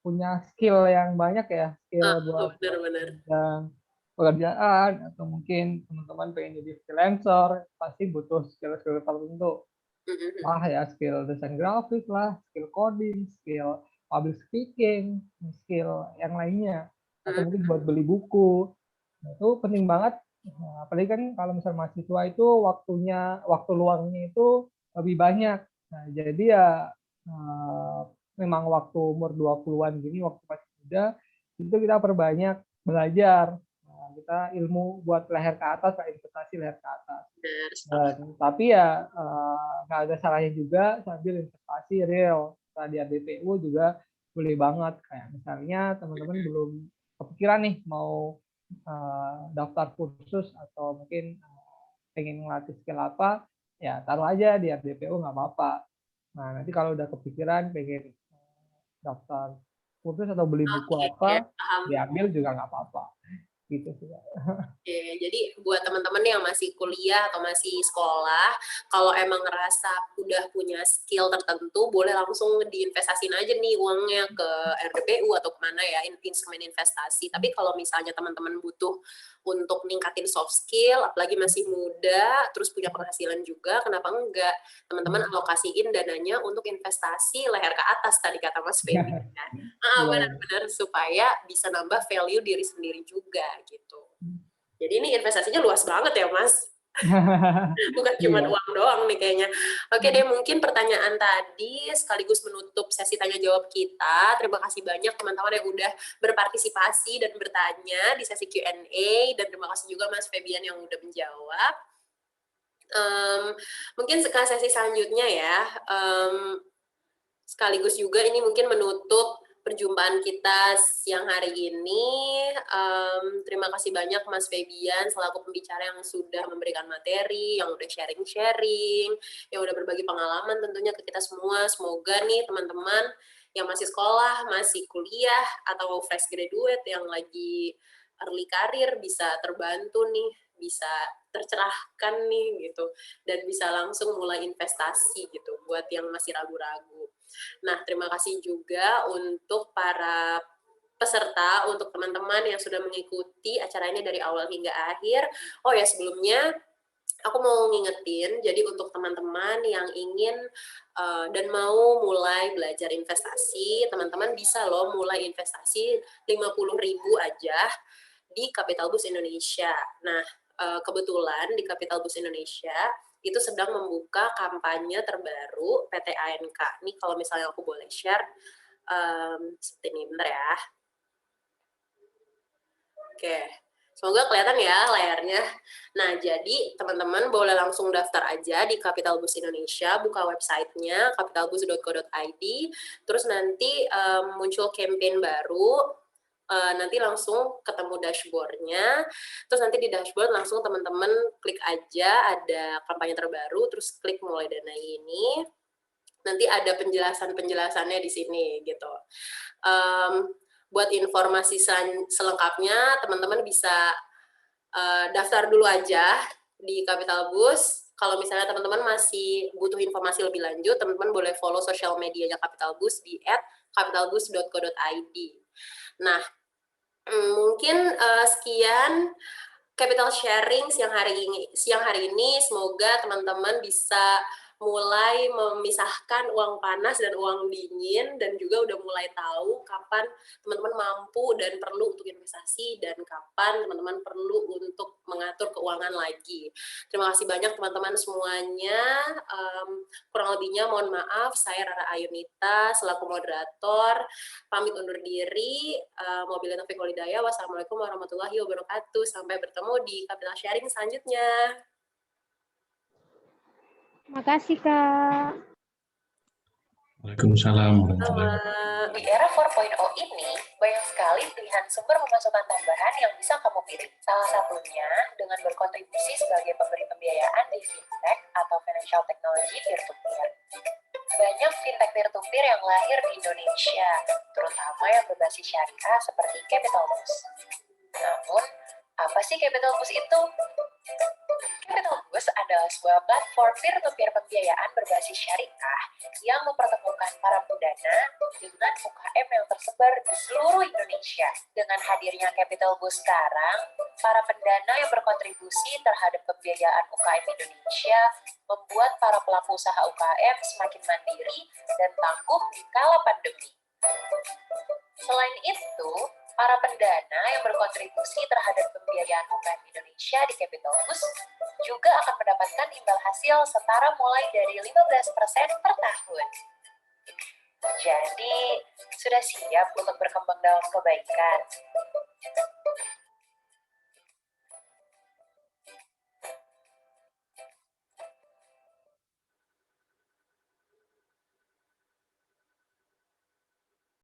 punya skill yang banyak ya, skill buat Benar-benar. pekerjaan atau mungkin teman-teman pengen jadi freelancer, pasti butuh skill-skill tertentu. Lah ya, skill desain grafis lah, skill coding, skill public speaking, skill yang lainnya, atau mungkin buat beli buku. Nah, itu penting banget. Nah, apalagi kan kalau misalnya mahasiswa itu waktu luangnya itu lebih banyak. Nah, jadi ya memang waktu umur 20-an gini, waktu masih muda, itu kita perbanyak belajar. Nah, kita ilmu buat leher ke atas, investasi leher ke atas. Tapi ya nggak ada salahnya juga sambil investasi real. Nah, di RDPU juga boleh banget. Kayak misalnya teman-teman belum kepikiran nih mau daftar kursus atau mungkin pengen ngelatih skill apa, ya taruh aja di RDPU nggak apa-apa. Nah, nanti kalau udah kepikiran pengen daftar kursus atau beli buku apa, diambil juga nggak apa-apa. Gitu sih. Oke, jadi buat teman-teman yang masih kuliah atau masih sekolah, kalau emang ngerasa udah punya skill tertentu, boleh langsung diinvestasiin aja nih uangnya ke RDPU atau kemana ya, instrumen investasi. Tapi kalau misalnya teman-teman butuh untuk ningkatin soft skill, apalagi masih muda, terus punya penghasilan juga, kenapa enggak? Teman-teman alokasiin dananya untuk investasi leher ke atas, tadi kata Mas Feby. Benar-benar, supaya bisa nambah value diri sendiri juga, gitu. Jadi ini investasinya luas banget ya, Mas. Bukan cuma uang doang nih kayaknya. Oke deh, mungkin pertanyaan tadi sekaligus menutup sesi tanya jawab kita. Terima kasih banyak teman-teman yang udah berpartisipasi dan bertanya di sesi Q&A, dan terima kasih juga Mas Febian yang udah menjawab. Mungkin ke sesi selanjutnya ya. Sekaligus juga ini mungkin menutup perjumpaan kita siang hari ini. Terima kasih banyak Mas Febian selaku pembicara yang sudah memberikan materi, yang udah sharing-sharing, yang udah berbagi pengalaman tentunya ke kita semua. Semoga nih teman-teman yang masih sekolah, masih kuliah, atau fresh graduate yang lagi early career bisa terbantu nih, bisa tercerahkan nih gitu, dan bisa langsung mulai investasi gitu buat yang masih ragu-ragu. Nah, terima kasih juga untuk para peserta, untuk teman-teman yang sudah mengikuti acara ini dari awal hingga akhir. Oh ya, sebelumnya aku mau ngingetin, jadi untuk teman-teman yang ingin dan mau mulai belajar investasi, teman-teman bisa loh mulai investasi 50.000 aja di Capital Boost Indonesia. Nah, kebetulan di Capital Boost Indonesia itu sedang membuka kampanye terbaru PT ANK. Ini kalau misalnya aku boleh share, seperti ini, bentar ya. Oke, semoga kelihatan ya layarnya. Nah, jadi teman-teman boleh langsung daftar aja di Capital Boost Indonesia, buka websitenya capitalboost.co.id, terus nanti muncul campaign baru, nanti langsung ketemu dashboard-nya, terus nanti di dashboard langsung teman-teman klik aja ada kampanye terbaru, terus klik mulai dana ini, nanti ada penjelasannya di sini gitu. Buat informasi selengkapnya, teman-teman bisa daftar dulu aja di Capital Boost. Kalau misalnya teman-teman masih butuh informasi lebih lanjut, teman-teman boleh follow sosial medianya Capital Boost di @capitalboost.co.id. Nah, mungkin sekian Capital Sharing siang hari ini. Semoga teman-teman bisa mulai memisahkan uang panas dan uang dingin, dan juga udah mulai tahu kapan teman-teman mampu dan perlu untuk investasi dan kapan teman-teman perlu untuk mengatur keuangan lagi. Terima kasih banyak teman-teman semuanya. Kurang lebihnya mohon maaf. Saya Rara Ayunita selaku moderator pamit undur diri. Wabillahi taufiq wal hidayah. Wassalamualaikum warahmatullahi wabarakatuh. Sampai bertemu di Capital Sharing selanjutnya. Makasih, Kak. Waalaikumsalam warahmatullahi wabarakatuh. Di era 4.0 ini, banyak sekali pilihan sumber pemasukan tambahan yang bisa kamu pilih. Salah satunya dengan berkontribusi sebagai pemberi pembiayaan di fintech atau financial technology peer-to-peer. Banyak fintech peer-to-peer yang lahir di Indonesia, terutama yang berbasis syariah seperti Capital Boost. Namun, apa sih Capital Boost itu? Capital Boost adalah sebuah platform peer-to-peer pembiayaan berbasis syariah yang mempertemukan para pendana dengan UKM yang tersebar di seluruh Indonesia. Dengan hadirnya Capital Boost sekarang, para pendana yang berkontribusi terhadap pembiayaan UKM Indonesia membuat para pelaku usaha UKM semakin mandiri dan tangguh di kala pandemi. Selain itu, para pendana yang berkontribusi terhadap pembiayaan UKM Indonesia di Capital Boost juga akan mendapatkan imbal hasil setara mulai dari 15% per tahun. Jadi, sudah siap untuk berkembang dalam kebaikan?